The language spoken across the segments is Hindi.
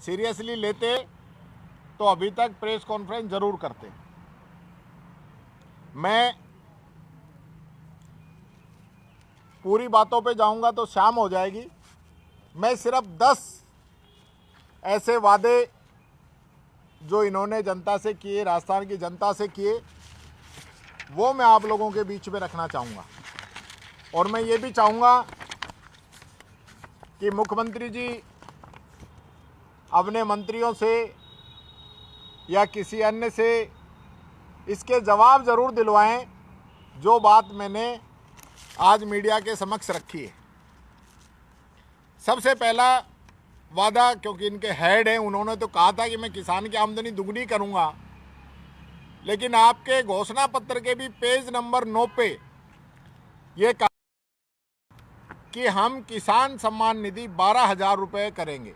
सीरियसली लेते तो अभी तक प्रेस कॉन्फ्रेंस जरूर करते। मैं पूरी बातों पे जाऊंगा तो शाम हो जाएगी। मैं सिर्फ 10 ऐसे वादे जो इन्होंने जनता से किए, राजस्थान की जनता से किए, वो मैं आप लोगों के बीच में रखना चाहूँगा। और मैं ये भी चाहूँगा कि मुख्यमंत्री जी अपने मंत्रियों से या किसी अन्य से इसके जवाब ज़रूर दिलवाएं जो बात मैंने आज मीडिया के समक्ष रखी है। सबसे पहला वादा, क्योंकि इनके हेड हैं, उन्होंने तो कहा था कि मैं किसान की आमदनी दुगनी करूंगा, लेकिन आपके घोषणा पत्र के भी पेज नंबर 9 पे ये कहा कि हम किसान सम्मान निधि 12,000 रुपये करेंगे।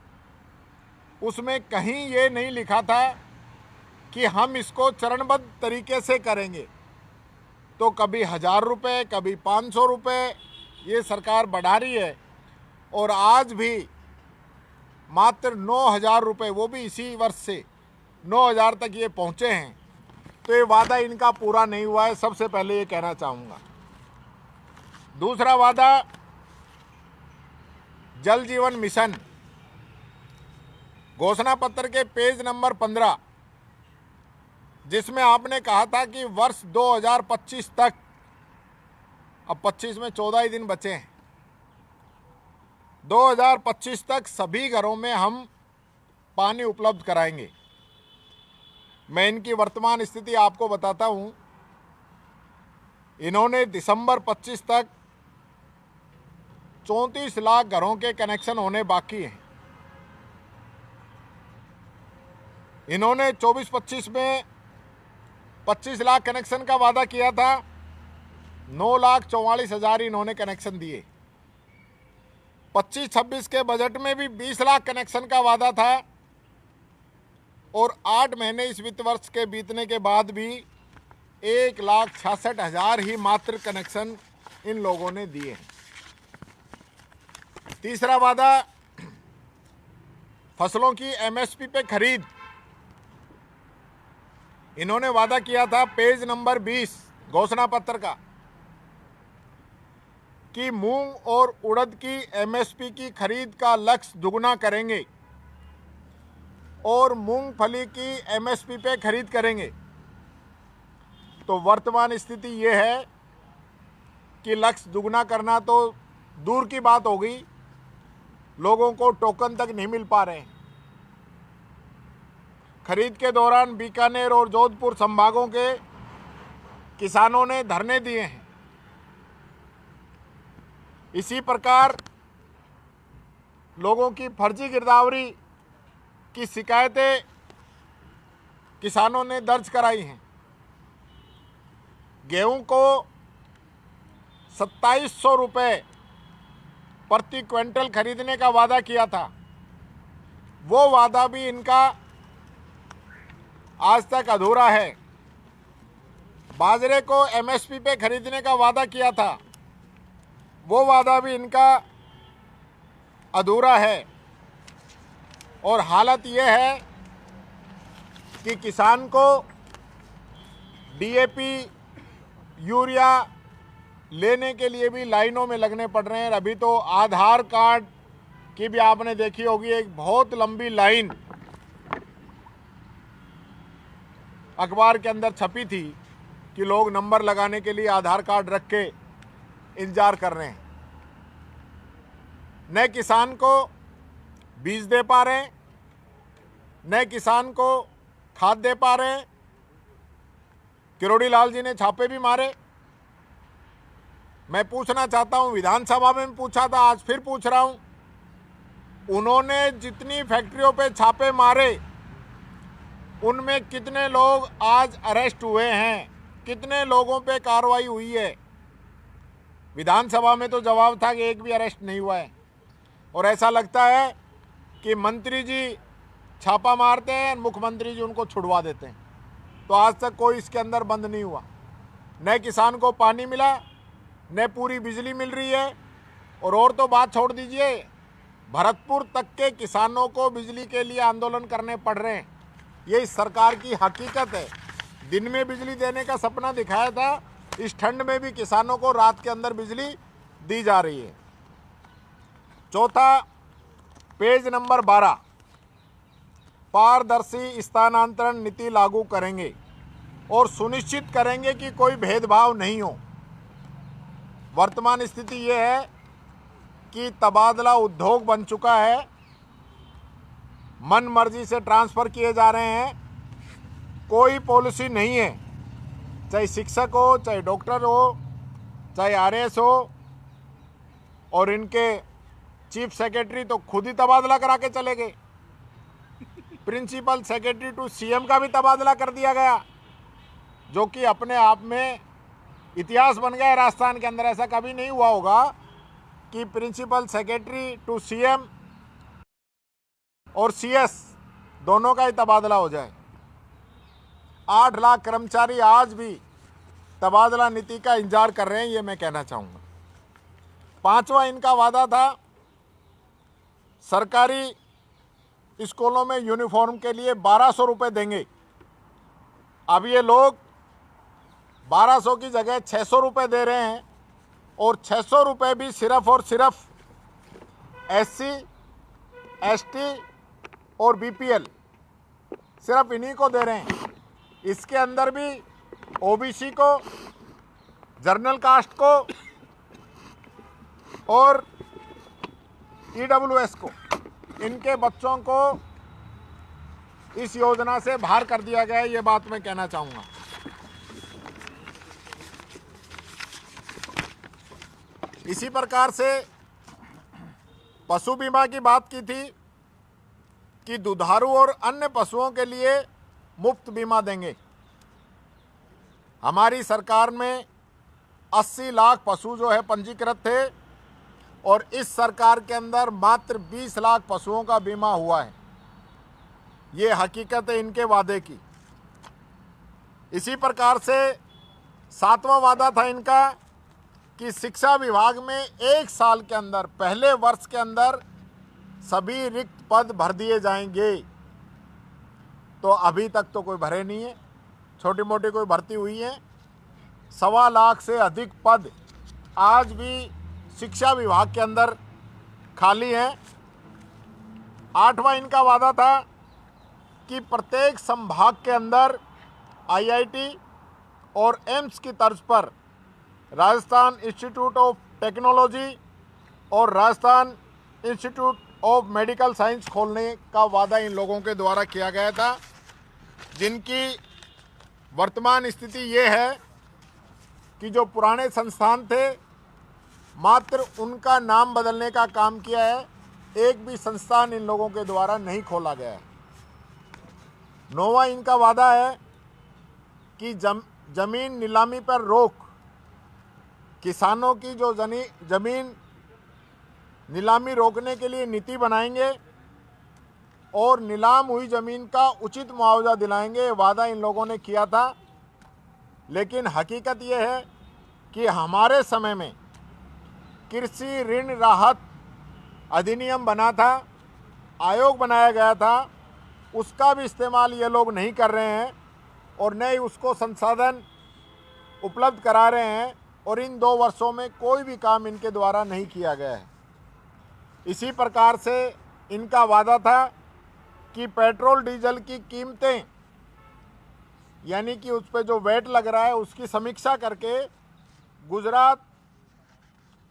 उसमें कहीं ये नहीं लिखा था कि हम इसको चरणबद्ध तरीके से करेंगे, तो कभी 1,000 रुपये, कभी 500 रुपये ये सरकार बढ़ा रही है। और आज भी मात्र 9,000 रुपये, वो भी इसी वर्ष से 9,000 तक ये पहुँचे हैं। तो ये वादा इनका पूरा नहीं हुआ है, सबसे पहले ये कहना चाहूँगा। दूसरा वादा, जल जीवन मिशन, घोषणा पत्र के पेज नंबर 15, जिसमें आपने कहा था कि वर्ष 2025 तक, अब 25 में 14 ही दिन बचे हैं, 2025 तक सभी घरों में हम पानी उपलब्ध कराएंगे। मैं इनकी वर्तमान स्थिति आपको बताता हूं। इन्होंने दिसंबर 25 तक 34 लाख घरों के कनेक्शन होने बाकी हैं। इन्होंने 24-25 में 25 लाख कनेक्शन का वादा किया था, 9,44,000 इन्होंने कनेक्शन दिए। 25-26 के बजट में भी 20 लाख कनेक्शन का वादा था, और 8 महीने इस वित्त वर्ष के बीतने के बाद भी 1,66,000 ही मात्र कनेक्शन इन लोगों ने दिए हैं। तीसरा वादा, फसलों की एमएसपी पे खरीद। इन्होंने वादा किया था पेज नंबर 20 घोषणा पत्र का कि मूंग और उड़द की एमएसपी की खरीद का लक्ष्य दुगना करेंगे और मूंगफली की एमएसपी पे खरीद करेंगे। तो वर्तमान स्थिति ये है कि लक्ष्य दुगना करना तो दूर की बात हो गई, लोगों को टोकन तक नहीं मिल पा रहे हैं। खरीद के दौरान बीकानेर और जोधपुर संभागों के किसानों ने धरने दिए हैं। इसी प्रकार लोगों की फर्जी गिरदावरी की शिकायतें किसानों ने दर्ज कराई हैं। गेहूं को 2,700 रुपये प्रति क्विंटल खरीदने का वादा किया था, वो वादा भी इनका आज तक अधूरा है। बाजरे को एमएसपी पे खरीदने का वादा किया था, वो वादा भी इनका अधूरा है। और हालत ये है कि किसान को डीएपी, यूरिया लेने के लिए भी लाइनों में लगने पड़ रहे हैं। अभी तो आधार कार्ड की भी आपने देखी होगी एक बहुत लंबी लाइन अखबार के अंदर छपी थी कि लोग नंबर लगाने के लिए आधार कार्ड रख के इंतजार कर रहे हैं। न किसान को बीज दे पा रहे हैं, न किसान को खाद दे पा रहे हैं। किरोड़ी लाल जी ने छापे भी मारे। मैं पूछना चाहता हूं, विधानसभा में पूछा था, आज फिर पूछ रहा हूं, उन्होंने जितनी फैक्ट्रियों पे छापे मारे उनमें कितने लोग आज अरेस्ट हुए हैं, कितने लोगों पे कार्रवाई हुई है? विधानसभा में तो जवाब था कि एक भी अरेस्ट नहीं हुआ है। और ऐसा लगता है कि मंत्री जी छापा मारते हैं, मुख्यमंत्री जी उनको छुड़वा देते हैं। तो आज तक कोई इसके अंदर बंद नहीं हुआ। न किसान को पानी मिला, न पूरी बिजली मिल रही है। और तो बात छोड़ दीजिए, भरतपुर तक के किसानों को बिजली के लिए आंदोलन करने पड़ रहे हैं। ये इस सरकार की हकीकत है। दिन में बिजली देने का सपना दिखाया था, इस ठंड में भी किसानों को रात के अंदर बिजली दी जा रही है। चौथा, पेज नंबर 12, पारदर्शी स्थानांतरण नीति लागू करेंगे और सुनिश्चित करेंगे कि कोई भेदभाव नहीं हो। वर्तमान स्थिति ये है कि तबादला उद्योग बन चुका है, मन मर्जी से ट्रांसफ़र किए जा रहे हैं, कोई पॉलिसी नहीं है। चाहे शिक्षक हो, चाहे डॉक्टर हो, चाहे आरएस हो, और इनके चीफ सेक्रेटरी तो खुद ही तबादला करा के चले गए। प्रिंसिपल सेक्रेटरी टू सीएम का भी तबादला कर दिया गया, जो कि अपने आप में इतिहास बन गया है राजस्थान के अंदर। ऐसा कभी नहीं हुआ होगा कि प्रिंसिपल सेक्रेटरी टू सीएम और सीएस दोनों का ही तबादला हो जाए। 8 लाख कर्मचारी आज भी तबादला नीति का इंतजार कर रहे हैं, ये मैं कहना चाहूँगा। 5वां इनका वादा था, सरकारी स्कूलों में यूनिफॉर्म के लिए 1200 रुपये देंगे। अब ये लोग 1200 की जगह 600 रुपये दे रहे हैं, और 600 रुपये भी सिर्फ और सिर्फ एससी, एसटी और बीपीएल, सिर्फ इन्हीं को दे रहे हैं। इसके अंदर भी ओबीसी को, जनरल कास्ट को और ईडब्ल्यूएस को, इनके बच्चों को इस योजना से बाहर कर दिया गया है। ये बात मैं कहना चाहूँगा। इसी प्रकार से पशु बीमा की बात की थी कि दुधारू और अन्य पशुओं के लिए मुफ्त बीमा देंगे। हमारी सरकार में 80 लाख पशु जो है पंजीकृत थे, और इस सरकार के अंदर मात्र 20 लाख पशुओं का बीमा हुआ है। ये हकीकत है इनके वादे की। इसी प्रकार से 7वां वादा था इनका कि शिक्षा विभाग में 1 साल के अंदर, पहले वर्ष के अंदर सभी रिक्त पद भर दिए जाएंगे। तो अभी तक तो कोई भरे नहीं है, छोटी मोटी कोई भर्ती हुई है। 1.25 लाख से अधिक पद आज भी शिक्षा विभाग के अंदर खाली हैं। 8वां इनका वादा था कि प्रत्येक संभाग के अंदर आईआईटी और एम्स की तर्ज पर राजस्थान इंस्टीट्यूट ऑफ टेक्नोलॉजी और Rajasthan institute of medical science खोलने का वादा इन लोगों के द्वारा किया गया था, जिनकी वर्तमान स्थिति ये है कि जो पुराने संस्थान थे, मात्र उनका नाम बदलने का काम किया है। एक भी संस्थान इन लोगों के द्वारा नहीं खोला गया है। 9वां इनका वादा है कि जमीन नीलामी पर रोक, किसानों की जो जमीन नीलामी रोकने के लिए नीति बनाएंगे और नीलाम हुई ज़मीन का उचित मुआवजा दिलाएंगे। वादा इन लोगों ने किया था, लेकिन हकीकत यह है कि हमारे समय में कृषि ऋण राहत अधिनियम बना था, आयोग बनाया गया था, उसका भी इस्तेमाल ये लोग नहीं कर रहे हैं और न ही उसको संसाधन उपलब्ध करा रहे हैं, और इन 2 वर्षों में कोई भी काम इनके द्वारा नहीं किया गया है। इसी प्रकार से इनका वादा था कि पेट्रोल डीजल की कीमतें, यानी कि उस पर जो वैट लग रहा है, उसकी समीक्षा करके गुजरात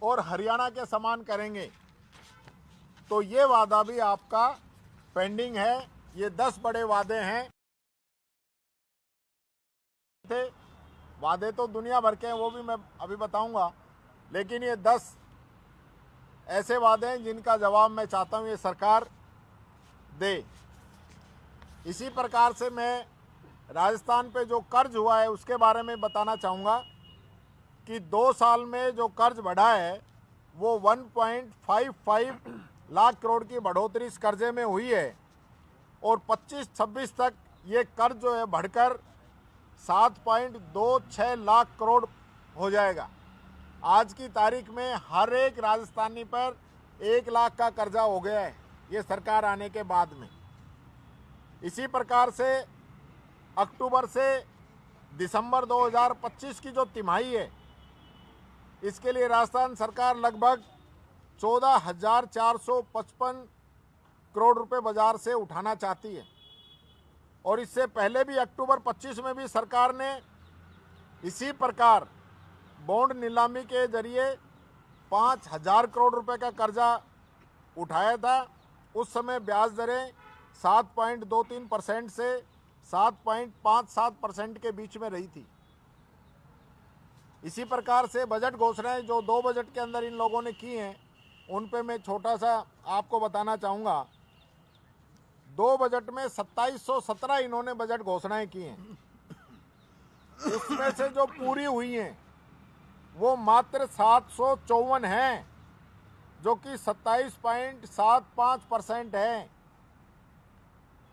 और हरियाणा के समान करेंगे। तो ये वादा भी आपका पेंडिंग है। ये 10 बड़े वादे हैं। वादे तो दुनिया भर के हैं, वो भी मैं अभी बताऊंगा, लेकिन ये 10 ऐसे वादे हैं जिनका जवाब मैं चाहता हूं ये सरकार दे। इसी प्रकार से मैं राजस्थान पे जो कर्ज हुआ है उसके बारे में बताना चाहूँगा कि 2 साल में जो कर्ज बढ़ा है वो 1.55 लाख करोड़ की बढ़ोतरी इस कर्जे में हुई है, और 25-26 तक ये कर्ज जो है बढ़कर 7.26 लाख करोड़ हो जाएगा। आज की तारीख में हर एक राजस्थानी पर 1 लाख का कर्जा हो गया है ये सरकार आने के बाद में। इसी प्रकार से अक्टूबर से दिसंबर 2025 की जो तिमाही है, इसके लिए राजस्थान सरकार लगभग 14,455 करोड़ रुपए बाजार से उठाना चाहती है। और इससे पहले भी अक्टूबर 25 में भी सरकार ने इसी प्रकार बॉन्ड नीलामी के जरिए 5,000 करोड़ रुपए का कर्जा उठाया था। उस समय ब्याज दरें 7.23% से 7.57% के बीच में रही थी। इसी प्रकार से बजट घोषणाएं जो 2 बजट के अंदर इन लोगों ने की हैं, उन पे मैं छोटा सा आपको बताना चाहूँगा। 2 बजट में 2717 इन्होंने बजट घोषणाएं की हैं। उसमें से जो पूरी हुई हैं वो मात्र 754 हैं, जो कि 27.75% है।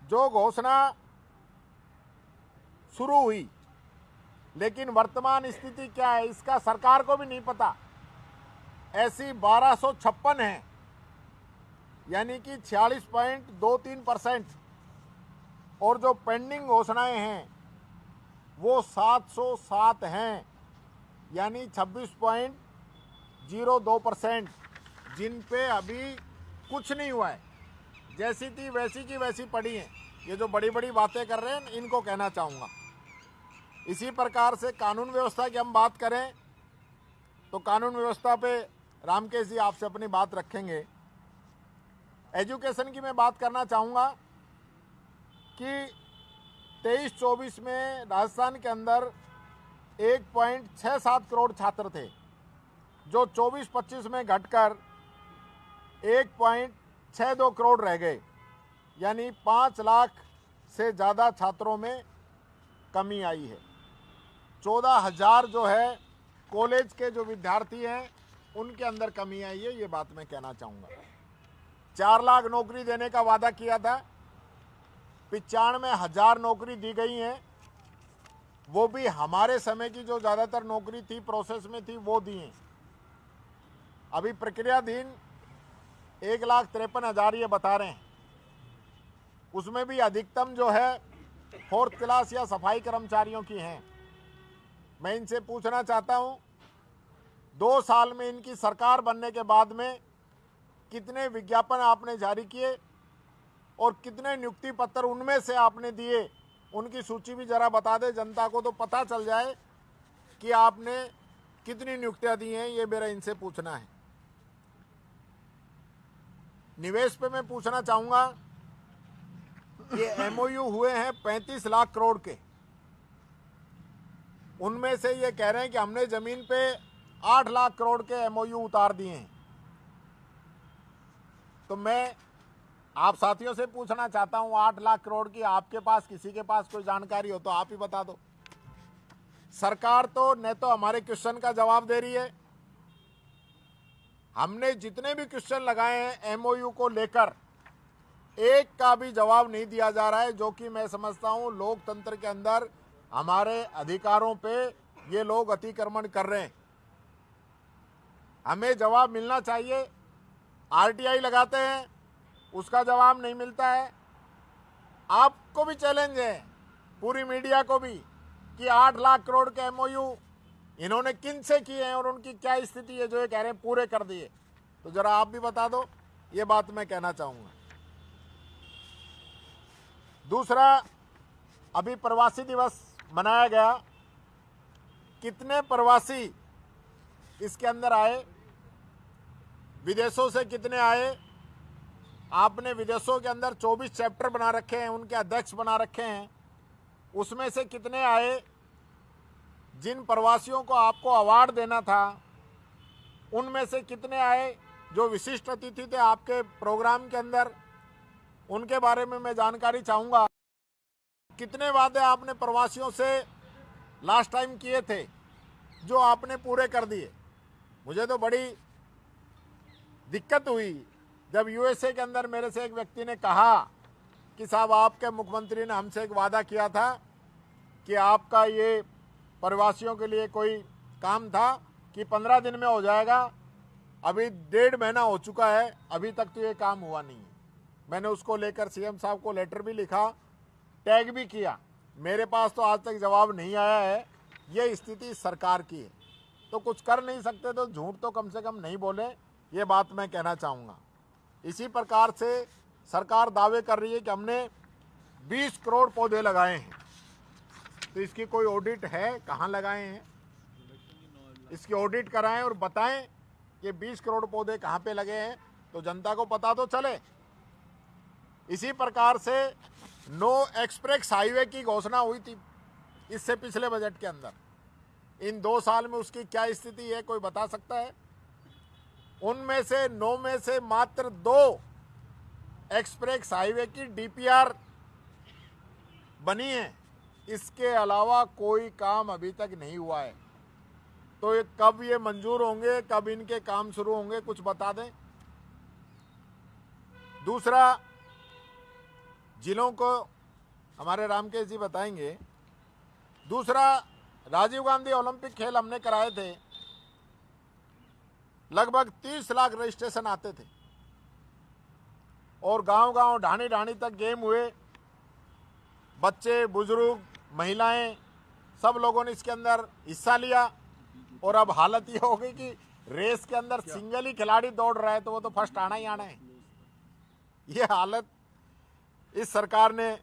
जो घोषणा शुरू हुई, लेकिन वर्तमान स्थिति क्या है इसका सरकार को भी नहीं पता। ऐसी 1256 हैं, यानी कि 46.23%। और जो पेंडिंग घोषणाएं हैं वो 707 हैं, यानी 26.02%, जिन पे अभी कुछ नहीं हुआ है। जैसी थी वैसी की वैसी पड़ी हैं। ये जो बड़ी बड़ी बातें कर रहे हैं इनको कहना चाहूँगा। इसी प्रकार से कानून व्यवस्था की हम बात करें तो कानून व्यवस्था पे रामकेश जी आपसे अपनी बात रखेंगे। एजुकेशन की मैं बात करना चाहूँगा कि 23-24 में राजस्थान के अंदर 1.67 करोड़ छात्र थे, जो 24-25 में घटकर 1.62 करोड़ रह गए, यानी 5 लाख से ज़्यादा छात्रों में कमी आई है। 14,000 जो है कॉलेज के जो विद्यार्थी हैं उनके अंदर कमी आई है, ये बात मैं कहना चाहूँगा। 4 लाख नौकरी देने का वादा किया था, 95,000 नौकरी दी गई हैं। वो भी हमारे समय की जो ज़्यादातर नौकरी थी प्रोसेस में थी वो दी हैं। अभी प्रक्रियाधीन 1,53,000 ये बता रहे हैं। उसमें भी अधिकतम जो है 4th क्लास या सफाई कर्मचारियों की हैं। मैं इनसे पूछना चाहता हूं, 2 साल में इनकी सरकार बनने के बाद में कितने विज्ञापन आपने जारी किए और कितने नियुक्ति पत्र उनमें से आपने दिए, उनकी सूची भी जरा बता दे, जनता को तो पता चल जाए कि आपने कितनी नियुक्तियां दी हैं। ये मेरा इनसे पूछना है। निवेश पे मैं पूछना चाहूँगा कि एमओयू हुए हैं 35 लाख करोड़ के, उनमें से ये कह रहे हैं कि हमने जमीन पे 8 लाख करोड़ के एमओयू उतार दिए हैं। तो मैं आप साथियों से पूछना चाहता हूं, 8 लाख करोड़ की आपके पास किसी के पास कोई जानकारी हो तो आप ही बता दो। सरकार तो न तो हमारे क्वेश्चन का जवाब दे रही है, हमने जितने भी क्वेश्चन लगाए हैं एमओयू को लेकर एक का भी जवाब नहीं दिया जा रहा है, जो कि मैं समझता हूं लोकतंत्र के अंदर हमारे अधिकारों पे ये लोग अतिक्रमण कर रहे हैं। हमें जवाब मिलना चाहिए। आरटीआई लगाते हैं, उसका जवाब नहीं मिलता है। आपको भी चैलेंज है, पूरी मीडिया को भी, कि 8 लाख करोड़ के एमओयू इन्होंने किन से किए हैं और उनकी क्या स्थिति है जो ये कह रहे हैं पूरे कर दिए। तो जरा आप भी बता दो, ये बात मैं कहना चाहूँगा। दूसरा, अभी प्रवासी दिवस मनाया गया। कितने प्रवासी इसके अंदर आए, विदेशों से कितने आए? आपने विदेशों के अंदर 24 चैप्टर बना रखे हैं, उनके अध्यक्ष बना रखे हैं। उसमें से कितने आए? जिन प्रवासियों को आपको अवार्ड देना था उनमें से कितने आए जो विशिष्ट अतिथि थे आपके प्रोग्राम के अंदर? उनके बारे में मैं जानकारी चाहूँगा। कितने वादे आपने प्रवासियों से लास्ट टाइम किए थे जो आपने पूरे कर दिए? मुझे तो बड़ी दिक्कत हुई जब यूएसए के अंदर मेरे से एक व्यक्ति ने कहा कि साहब आपके मुख्यमंत्री ने हमसे एक वादा किया था कि आपका ये प्रवासियों के लिए कोई काम था कि 15 दिन में हो जाएगा, अभी 1.5 महीना हो चुका है, अभी तक तो ये काम हुआ नहीं है। मैंने उसको लेकर सीएम साहब को लेटर भी लिखा, टैग भी किया, मेरे पास तो आज तक जवाब नहीं आया है। ये स्थिति सरकार की है, तो कुछ कर नहीं सकते तो झूठ तो कम से कम नहीं बोले, ये बात मैं कहना चाहूँगा। इसी प्रकार से सरकार दावे कर रही है कि हमने 20 करोड़ पौधे लगाए हैं, तो इसकी कोई ऑडिट है, कहाँ लगाए हैं? इसकी ऑडिट कराएं और बताएं कि 20 करोड़ पौधे कहाँ पे लगे हैं, तो जनता को पता तो चले। इसी प्रकार से नो एक्सप्रेस हाईवे की घोषणा हुई थी इससे पिछले बजट के अंदर। इन 2 साल में उसकी क्या स्थिति है, कोई बता सकता है? उनमें से 9 में से मात्र 2 एक्सप्रेस हाईवे की डीपीआर बनी है, इसके अलावा कोई काम अभी तक नहीं हुआ है। तो ये कब ये मंजूर होंगे, कब इनके काम शुरू होंगे, कुछ बता दें। दूसरा, जिलों को हमारे रामकेश जी बताएंगे। दूसरा, राजीव गांधी ओलंपिक खेल हमने कराए थे, लगभग 30 लाख रजिस्ट्रेशन आते थे और गांव-गांव, ढाणी-ढाणी तक गेम हुए। बच्चे, बुजुर्ग, महिलाएं, सब लोगों ने इसके अंदर हिस्सा लिया। और अब हालत ये हो गई कि रेस के अंदर सिंगल ही खिलाड़ी दौड़ रहा है, तो वो तो फर्स्ट आना ही आना है। ये हालत इस सरकार ने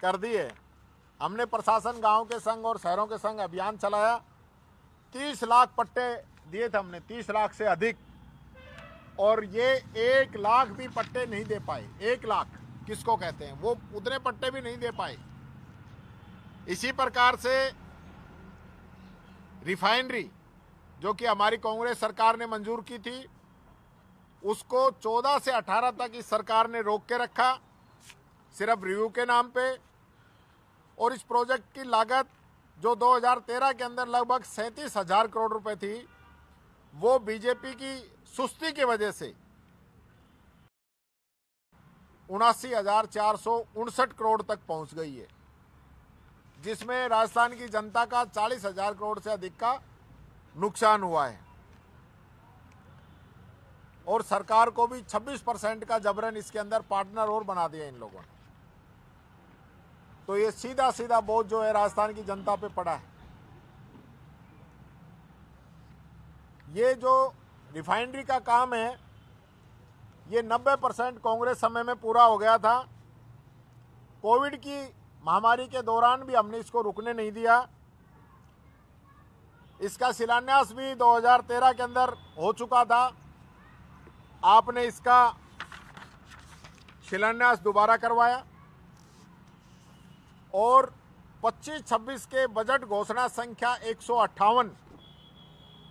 कर दी है। हमने प्रशासन, गांव के संग और शहरों के संग अभियान चलाया, 30 लाख पट्टे दिए थे हमने, 30 लाख से अधिक, और ये 1 लाख भी पट्टे नहीं दे पाए। 1 लाख किसको कहते हैं, वो उतने पट्टे भी नहीं दे पाए। इसी प्रकार से रिफाइनरी, जो कि हमारी कांग्रेस सरकार ने मंजूर की थी, उसको 14 से 18 तक इस सरकार ने रोक के रखा, सिर्फ रिव्यू के नाम पे। और इस प्रोजेक्ट की लागत जो 2013 के अंदर लगभग 37,000 करोड़ रुपए थी, वो बीजेपी की सुस्ती की वजह से 79,459 करोड़ तक पहुंच गई है, जिसमें राजस्थान की जनता का 40,000 करोड़ से अधिक का नुकसान हुआ है। और सरकार को भी 26% का जबरन इसके अंदर पार्टनर और बना दिया इन लोगों ने। तो ये सीधा सीधा बोझ जो है राजस्थान की जनता पे पड़ा है। ये जो रिफाइनरी का काम है, ये 90% कांग्रेस समय में पूरा हो गया था। कोविड की महामारी के दौरान भी हमने इसको रुकने नहीं दिया। इसका शिलान्यास भी 2013 के अंदर हो चुका था। आपने इसका शिलान्यास दोबारा करवाया और 25-26 के बजट घोषणा संख्या 158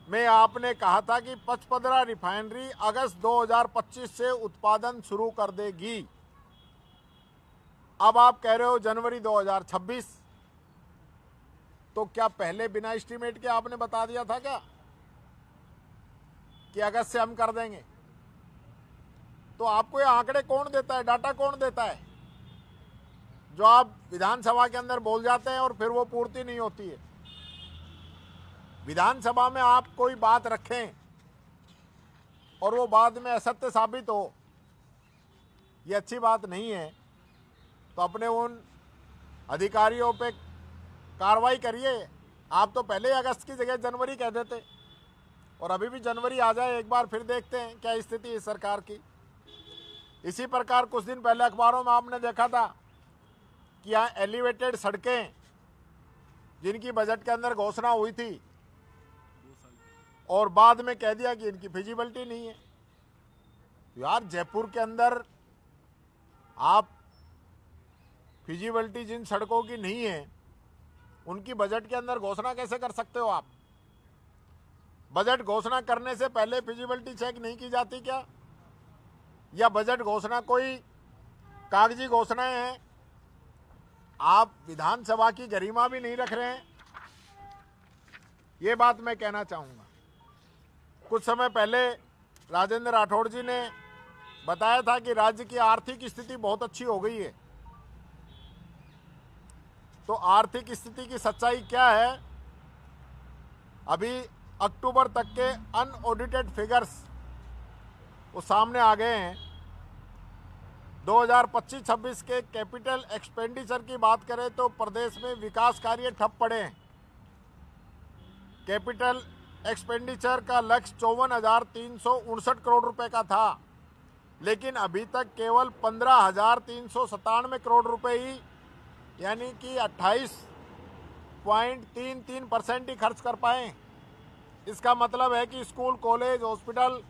में आपने कहा था कि 15 रिफाइनरी अगस्त 2025 से उत्पादन शुरू कर देगी। अब आप कह रहे हो जनवरी 2026, तो क्या पहले बिना एस्टीमेट के आपने बता दिया था क्या कि अगस्त से हम कर देंगे? तो आपको ये आंकड़े कौन देता है, डाटा कौन देता है, जो आप विधानसभा के अंदर बोल जाते हैं और फिर वो पूर्ति नहीं होती है? विधानसभा में आप कोई बात रखें और वो बाद में असत्य साबित हो, ये अच्छी बात नहीं है। तो अपने उन अधिकारियों पे कार्रवाई करिए। आप तो पहले अगस्त की जगह जनवरी कह देते, और अभी भी जनवरी आ जाए एक बार, फिर देखते हैं क्या स्थिति है सरकार की। इसी प्रकार कुछ दिन पहले अखबारों में आपने देखा था कि यहाँ एलिवेटेड सड़कें, जिनकी बजट के अंदर घोषणा हुई थी, और बाद में कह दिया कि इनकी फिजिबिलिटी नहीं है। यार, जयपुर के अंदर आप फिजिबिलिटी जिन सड़कों की नहीं है, उनकी बजट के अंदर घोषणा कैसे कर सकते हो आप? बजट घोषणा करने से पहले फिजिबिलिटी चेक नहीं की जाती क्या? या बजट घोषणा कोई कागजी घोषणाएं हैं? आप विधानसभा की गरिमा भी नहीं रख रहे हैं, ये बात मैं कहना चाहूँगा। कुछ समय पहले राजेंद्र राठौड़ जी ने बताया था कि राज्य की आर्थिक स्थिति बहुत अच्छी हो गई है। तो आर्थिक स्थिति की सच्चाई क्या है? अभी अक्टूबर तक के अनऑडिटेड फिगर्स वो सामने आ गए हैं। 2025-26 के कैपिटल एक्सपेंडिचर की बात करें तो प्रदेश में विकास कार्य ठप पड़े हैं। कैपिटल एक्सपेंडिचर का लक्ष्य 54,359 करोड़ रुपए का था, लेकिन अभी तक केवल 15,397 करोड़ रुपए ही, यानी कि 28.33% ही खर्च कर पाए। इसका मतलब है कि स्कूल, कॉलेज, हॉस्पिटल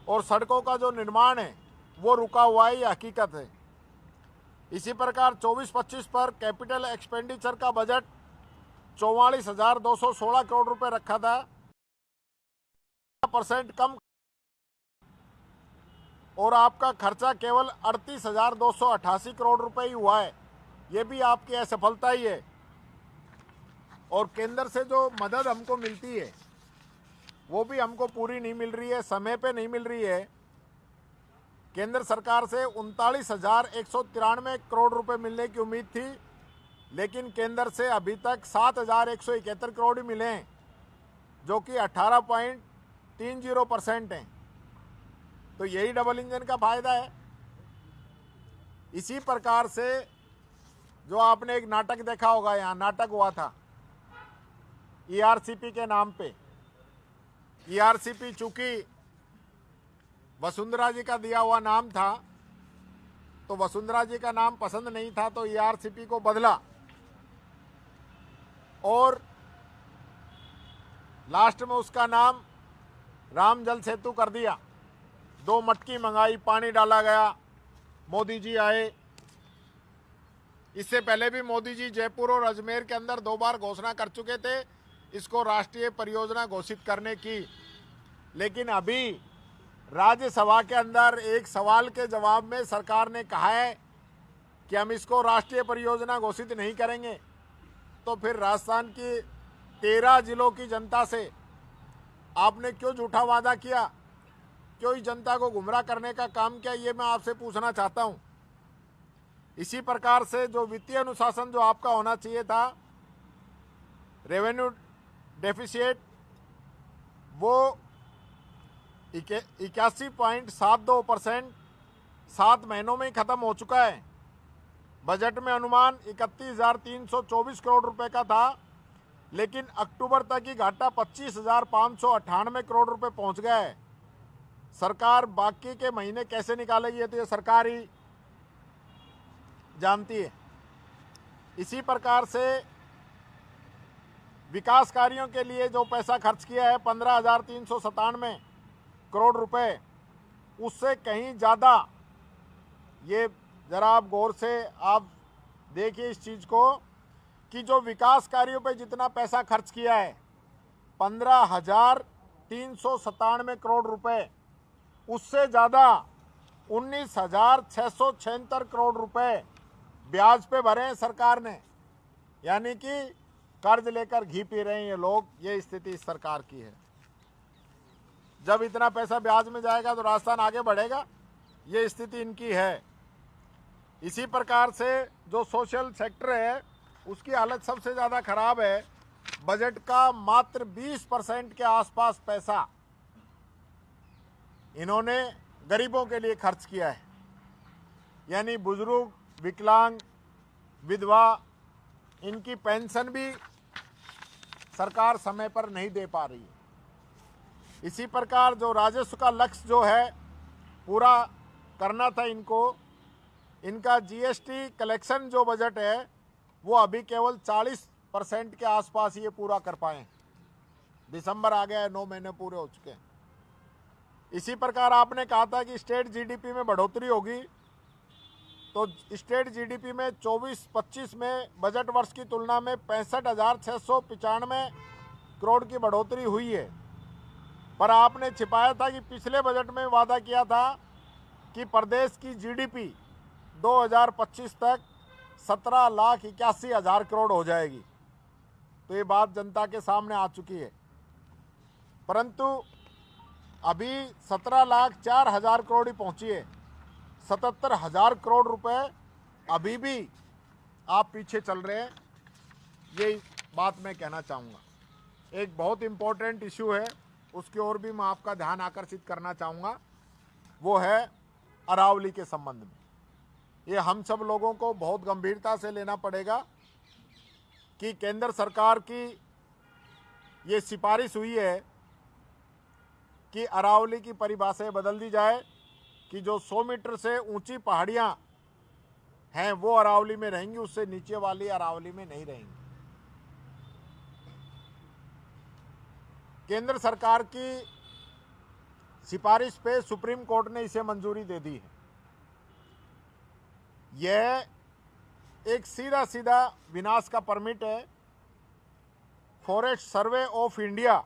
और सड़कों का जो निर्माण है वो रुका हुआ है, ये हकीकत है। इसी प्रकार 24-25 पर कैपिटल एक्सपेंडिचर का बजट 44,216 करोड़ रुपए रखा था, % कम, और आपका खर्चा केवल 38,288 करोड़ रुपए ही हुआ है। ये भी आपकी असफलता ही है। और केंद्र से जो मदद हमको मिलती है वो भी हमको पूरी नहीं मिल रही है, समय पे नहीं मिल रही है। केंद्र सरकार से 39,193 करोड़ रुपए मिलने की उम्मीद थी, लेकिन केंद्र से अभी तक 7,171 करोड़ ही मिले हैं, जो कि 18.30% हैं। तो यही डबल इंजन का फायदा है। इसी प्रकार से जो आपने एक नाटक देखा होगा, यहाँ नाटक हुआ था ERCP के नाम पे। ERCP चूंकि वसुंधरा जी का दिया हुआ नाम था, तो वसुंधरा जी का नाम पसंद नहीं था, तो ERCP को बदला और लास्ट में उसका नाम राम जल सेतु कर दिया। 2 मटकी मंगाई, पानी डाला गया, मोदी जी आए। इससे पहले भी मोदी जी जयपुर और अजमेर के अंदर 2 बार घोषणा कर चुके थे इसको राष्ट्रीय परियोजना घोषित करने की, लेकिन अभी राज्यसभा के अंदर एक सवाल के जवाब में सरकार ने कहा है कि हम इसको राष्ट्रीय परियोजना घोषित नहीं करेंगे। तो फिर राजस्थान की 13 जिलों की जनता से आपने क्यों झूठा वादा किया, क्यों इस जनता को गुमराह करने का काम किया, ये मैं आपसे पूछना चाहता हूं। इसी प्रकार से जो वित्तीय अनुशासन जो आपका होना चाहिए था, रेवेन्यू डेफिसिट, वो 81.72% 7 महीनों में ही खत्म हो चुका है। बजट में अनुमान 31,324 करोड़ रुपए का था, लेकिन अक्टूबर तक ही घाटा 25,598 करोड़ रुपए पहुंच गया है। सरकार बाकी के महीने कैसे निकालेगी ये तो ये सरकार ही जानती है। इसी प्रकार से विकास कार्यों के लिए जो पैसा खर्च किया है 15,397 करोड़ रुपए, उससे कहीं ज़्यादा, ये ज़रा आप गौर से आप देखिए इस चीज़ को कि जो विकास कार्यों पे जितना पैसा खर्च किया है 15,397 करोड़ रुपए, उससे ज़्यादा 19,676 करोड़ रुपए ब्याज पे भरे हैं सरकार ने। यानी कि कर्ज लेकर घी पी रहे हैं ये लोग। ये स्थिति इस सरकार की है। जब इतना पैसा ब्याज में जाएगा तो राजस्थान आगे बढ़ेगा, ये स्थिति इनकी है। इसी प्रकार से जो सोशल सेक्टर है उसकी हालत सबसे ज़्यादा खराब है। बजट का मात्र 20% के आसपास पैसा इन्होंने गरीबों के लिए खर्च किया है। यानी बुजुर्ग, विकलांग, विधवा, इनकी पेंशन भी सरकार समय पर नहीं दे पा रही है। इसी प्रकार जो राजस्व का लक्ष्य जो है पूरा करना था इनको, इनका GST कलेक्शन जो बजट है वो अभी केवल 40% के आसपास ये पूरा कर पाए। दिसंबर आ गया है, 9 महीने पूरे हो चुके हैं। इसी प्रकार आपने कहा था कि स्टेट GDP में बढ़ोतरी होगी, तो स्टेट GDP में 24-25 में बजट वर्ष की तुलना में 65,695 करोड़ की बढ़ोतरी हुई है। पर आपने छिपाया था कि पिछले बजट में वादा किया था कि प्रदेश की GDP 2025 तक 17,81,000 करोड़ हो जाएगी। तो ये बात जनता के सामने आ चुकी है, परंतु अभी 17,04,000 करोड़ ही पहुंची है। 77,000 करोड़ रुपए अभी भी आप पीछे चल रहे हैं। ये बात मैं कहना चाहूँगा। एक बहुत इम्पोर्टेंट इशू है, उसकी ओर भी मैं आपका ध्यान आकर्षित करना चाहूँगा। वो है अरावली के संबंध में। ये हम सब लोगों को बहुत गंभीरता से लेना पड़ेगा कि केंद्र सरकार की ये सिफारिश हुई है कि अरावली की परिभाषाएं बदल दी जाए कि जो 100 मीटर से ऊंची पहाड़ियां हैं वो अरावली में रहेंगी, उससे नीचे वाली अरावली में नहीं रहेंगी। केंद्र सरकार की सिफारिश पे सुप्रीम कोर्ट ने इसे मंजूरी दे दी है। यह एक सीधा सीधा विनाश का परमिट है। फॉरेस्ट सर्वे ऑफ इंडिया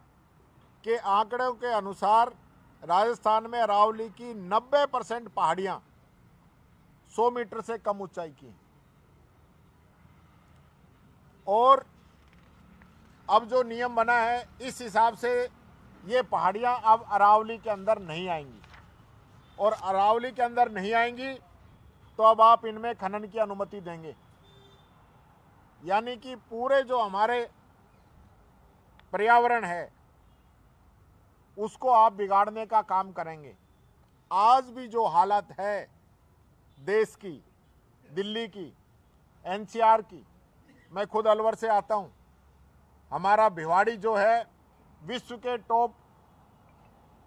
के आंकड़ों के अनुसार राजस्थान में अरावली की 90% पहाड़ियां 100 मीटर से कम ऊंचाई की हैं। और अब जो नियम बना है इस हिसाब से ये पहाड़ियां अब अरावली के अंदर नहीं आएंगी, और अरावली के अंदर नहीं आएंगी तो अब आप इनमें खनन की अनुमति देंगे, यानी कि पूरे जो हमारे पर्यावरण है उसको आप बिगाड़ने का काम करेंगे। आज भी जो हालत है देश की, दिल्ली की, एनसीआर की, मैं खुद अलवर से आता हूं, हमारा भिवाड़ी जो है विश्व के टॉप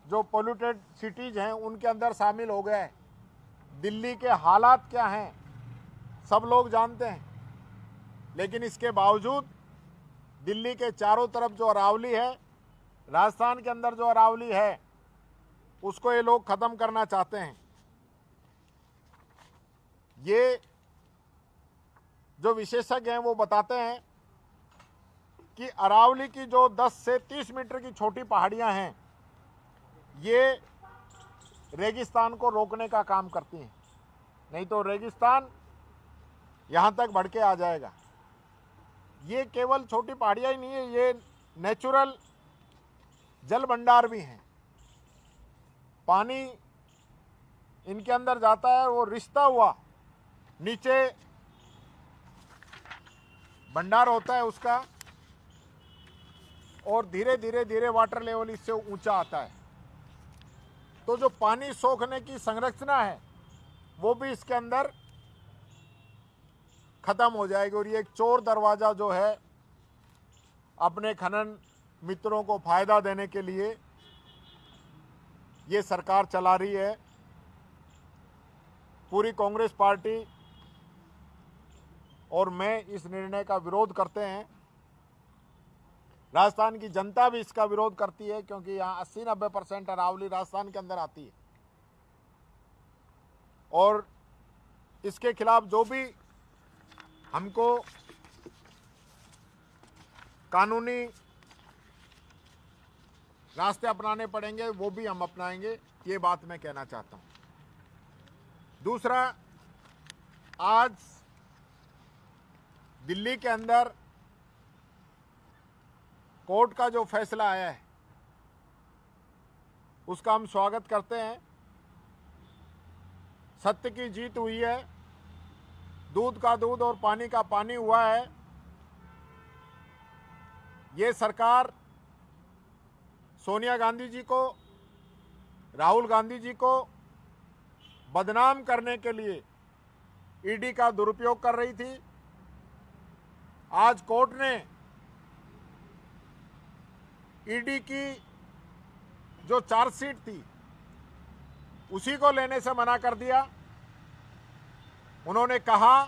जो पोल्यूटेड सिटीज हैं उनके अंदर शामिल हो गया है। दिल्ली के हालात क्या हैं सब लोग जानते हैं, लेकिन इसके बावजूद दिल्ली के चारों तरफ जो अरावली है, राजस्थान के अंदर जो अरावली है, उसको ये लोग खत्म करना चाहते हैं। ये जो विशेषज्ञ हैं वो बताते हैं कि अरावली की जो 10 से 30 मीटर की छोटी पहाड़ियां हैं ये रेगिस्तान को रोकने का काम करती हैं, नहीं तो रेगिस्तान यहां तक बढ़ के आ जाएगा। ये केवल छोटी पहाड़ियां ही नहीं है, ये नेचुरल जल भंडार भी हैं। पानी इनके अंदर जाता है, वो रिश्ता हुआ नीचे भंडार होता है उसका, और धीरे धीरे धीरे वाटर लेवल इससे ऊंचा आता है। तो जो पानी सोखने की संरचना है वो भी इसके अंदर खत्म हो जाएगी। और ये एक चोर दरवाजा जो है अपने खनन मित्रों को फायदा देने के लिए ये सरकार चला रही है। पूरी कांग्रेस पार्टी और मैं इस निर्णय का विरोध करते हैं। राजस्थान की जनता भी इसका विरोध करती है, क्योंकि यहाँ 80-90% अरावली राजस्थान के अंदर आती है, और इसके खिलाफ जो भी हमको कानूनी रास्ते अपनाने पड़ेंगे वो भी हम अपनाएंगे, ये बात मैं कहना चाहता हूं। दूसरा, आज दिल्ली के अंदर कोर्ट का जो फैसला आया है उसका हम स्वागत करते हैं। सत्य की जीत हुई है, दूध का दूध और पानी का पानी हुआ है। ये सरकार सोनिया गांधी जी को, राहुल गांधी जी को बदनाम करने के लिए ईडी का दुरुपयोग कर रही थी। आज कोर्ट ने ईडी की जो चार्जशीट थी उसी को लेने से मना कर दिया। उन्होंने कहा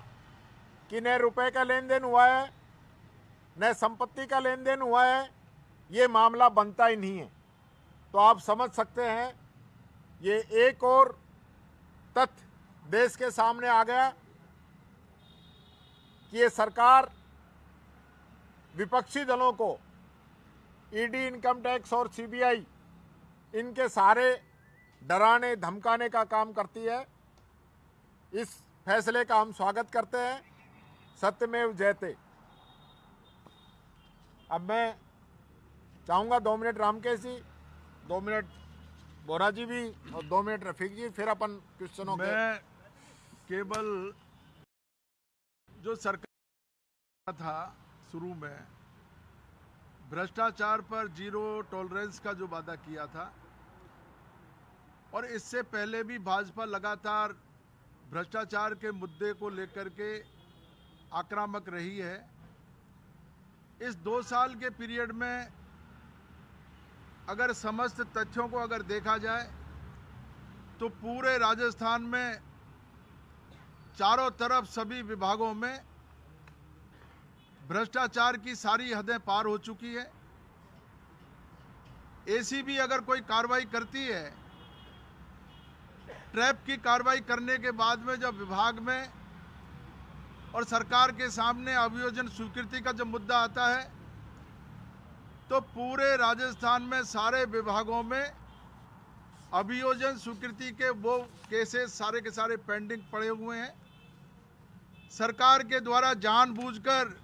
कि न रुपए का लेन देन हुआ है न संपत्ति का लेन देन हुआ है, ये मामला बनता ही नहीं है। तो आप समझ सकते हैं ये एक और तथ्य देश के सामने आ गया कि ये सरकार विपक्षी दलों को ईडी, इनकम टैक्स और सीबीआई इनके सारे डराने धमकाने का काम करती है। इस फैसले का हम स्वागत करते हैं। सत्यमेव जयते। अब मैं चाहूँगा 2 मिनट रामकेश जी, 2 मिनट बोरा जी भी और 2 मिनट रफीक जी, फिर अपन क्वेश्चनों के। मैं केवल जो सरकार था शुरू में भ्रष्टाचार पर जीरो टॉलरेंस का जो वादा किया था, और इससे पहले भी भाजपा लगातार भ्रष्टाचार के मुद्दे को लेकर के आक्रामक रही है। इस 2 साल के पीरियड में अगर समस्त तथ्यों को अगर देखा जाए तो पूरे राजस्थान में चारों तरफ सभी विभागों में भ्रष्टाचार की सारी हदें पार हो चुकी है। एसीबी अगर कोई कार्रवाई करती है, ट्रैप की कार्रवाई करने के बाद में जब विभाग में और सरकार के सामने अभियोजन स्वीकृति का जब मुद्दा आता है तो पूरे राजस्थान में सारे विभागों में अभियोजन स्वीकृति के वो केसेस सारे के सारे पेंडिंग पड़े हुए हैं। सरकार के द्वारा जानबूझकर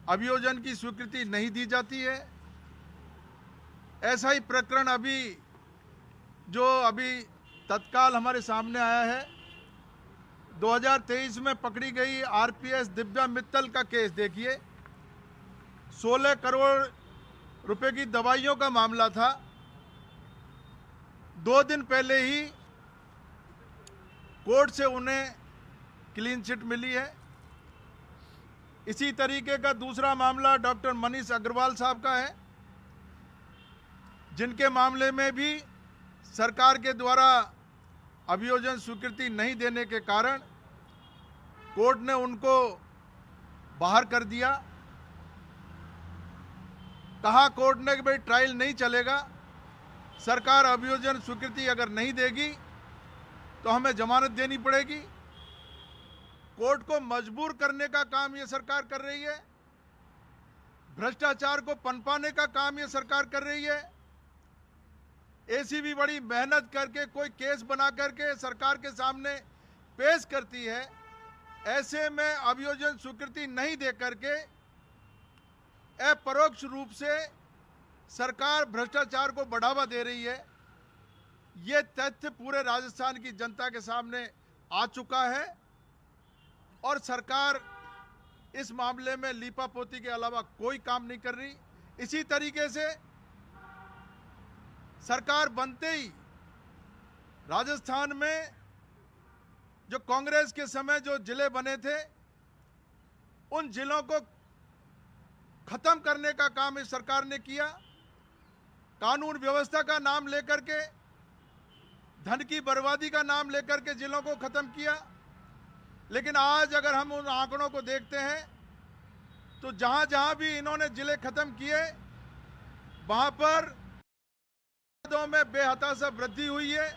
अभियोजन की स्वीकृति नहीं दी जाती है। ऐसा ही प्रकरण अभी तत्काल हमारे सामने आया है। 2023 में पकड़ी गई आरपीएस दिव्या मित्तल का केस देखिए। 16 करोड़ रुपए की दवाइयों का मामला था। 2 दिन पहले ही कोर्ट से उन्हें क्लीन चिट मिली है। इसी तरीके का दूसरा मामला डॉक्टर मनीष अग्रवाल साहब का है, जिनके मामले में भी सरकार के द्वारा अभियोजन स्वीकृति नहीं देने के कारण कोर्ट ने उनको बाहर कर दिया। कहा कोर्ट ने कि भाई ट्रायल नहीं चलेगा, सरकार अभियोजन स्वीकृति अगर नहीं देगी तो हमें जमानत देनी पड़ेगी। कोर्ट को मजबूर करने का काम ये सरकार कर रही है। भ्रष्टाचार को पनपाने का काम ये सरकार कर रही है। एसीबी बड़ी मेहनत करके कोई केस बना करके सरकार के सामने पेश करती है। ऐसे में अभियोजन स्वीकृति नहीं दे करके अपरोक्ष रूप से सरकार भ्रष्टाचार को बढ़ावा दे रही है। ये तथ्य पूरे राजस्थान की जनता के सामने आ चुका है और सरकार इस मामले में लीपापोती के अलावा कोई काम नहीं कर रही। इसी तरीके से सरकार बनते ही राजस्थान में जो कांग्रेस के समय जो जिले बने थे उन जिलों को खत्म करने का काम इस सरकार ने किया। कानून व्यवस्था का नाम लेकर के, धन की बर्बादी का नाम लेकर के जिलों को खत्म किया। लेकिन आज अगर हम उन आंकड़ों को देखते हैं तो जहां जहां भी इन्होंने जिले खत्म किए वहां पर में बेहताशा वृद्धि हुई है।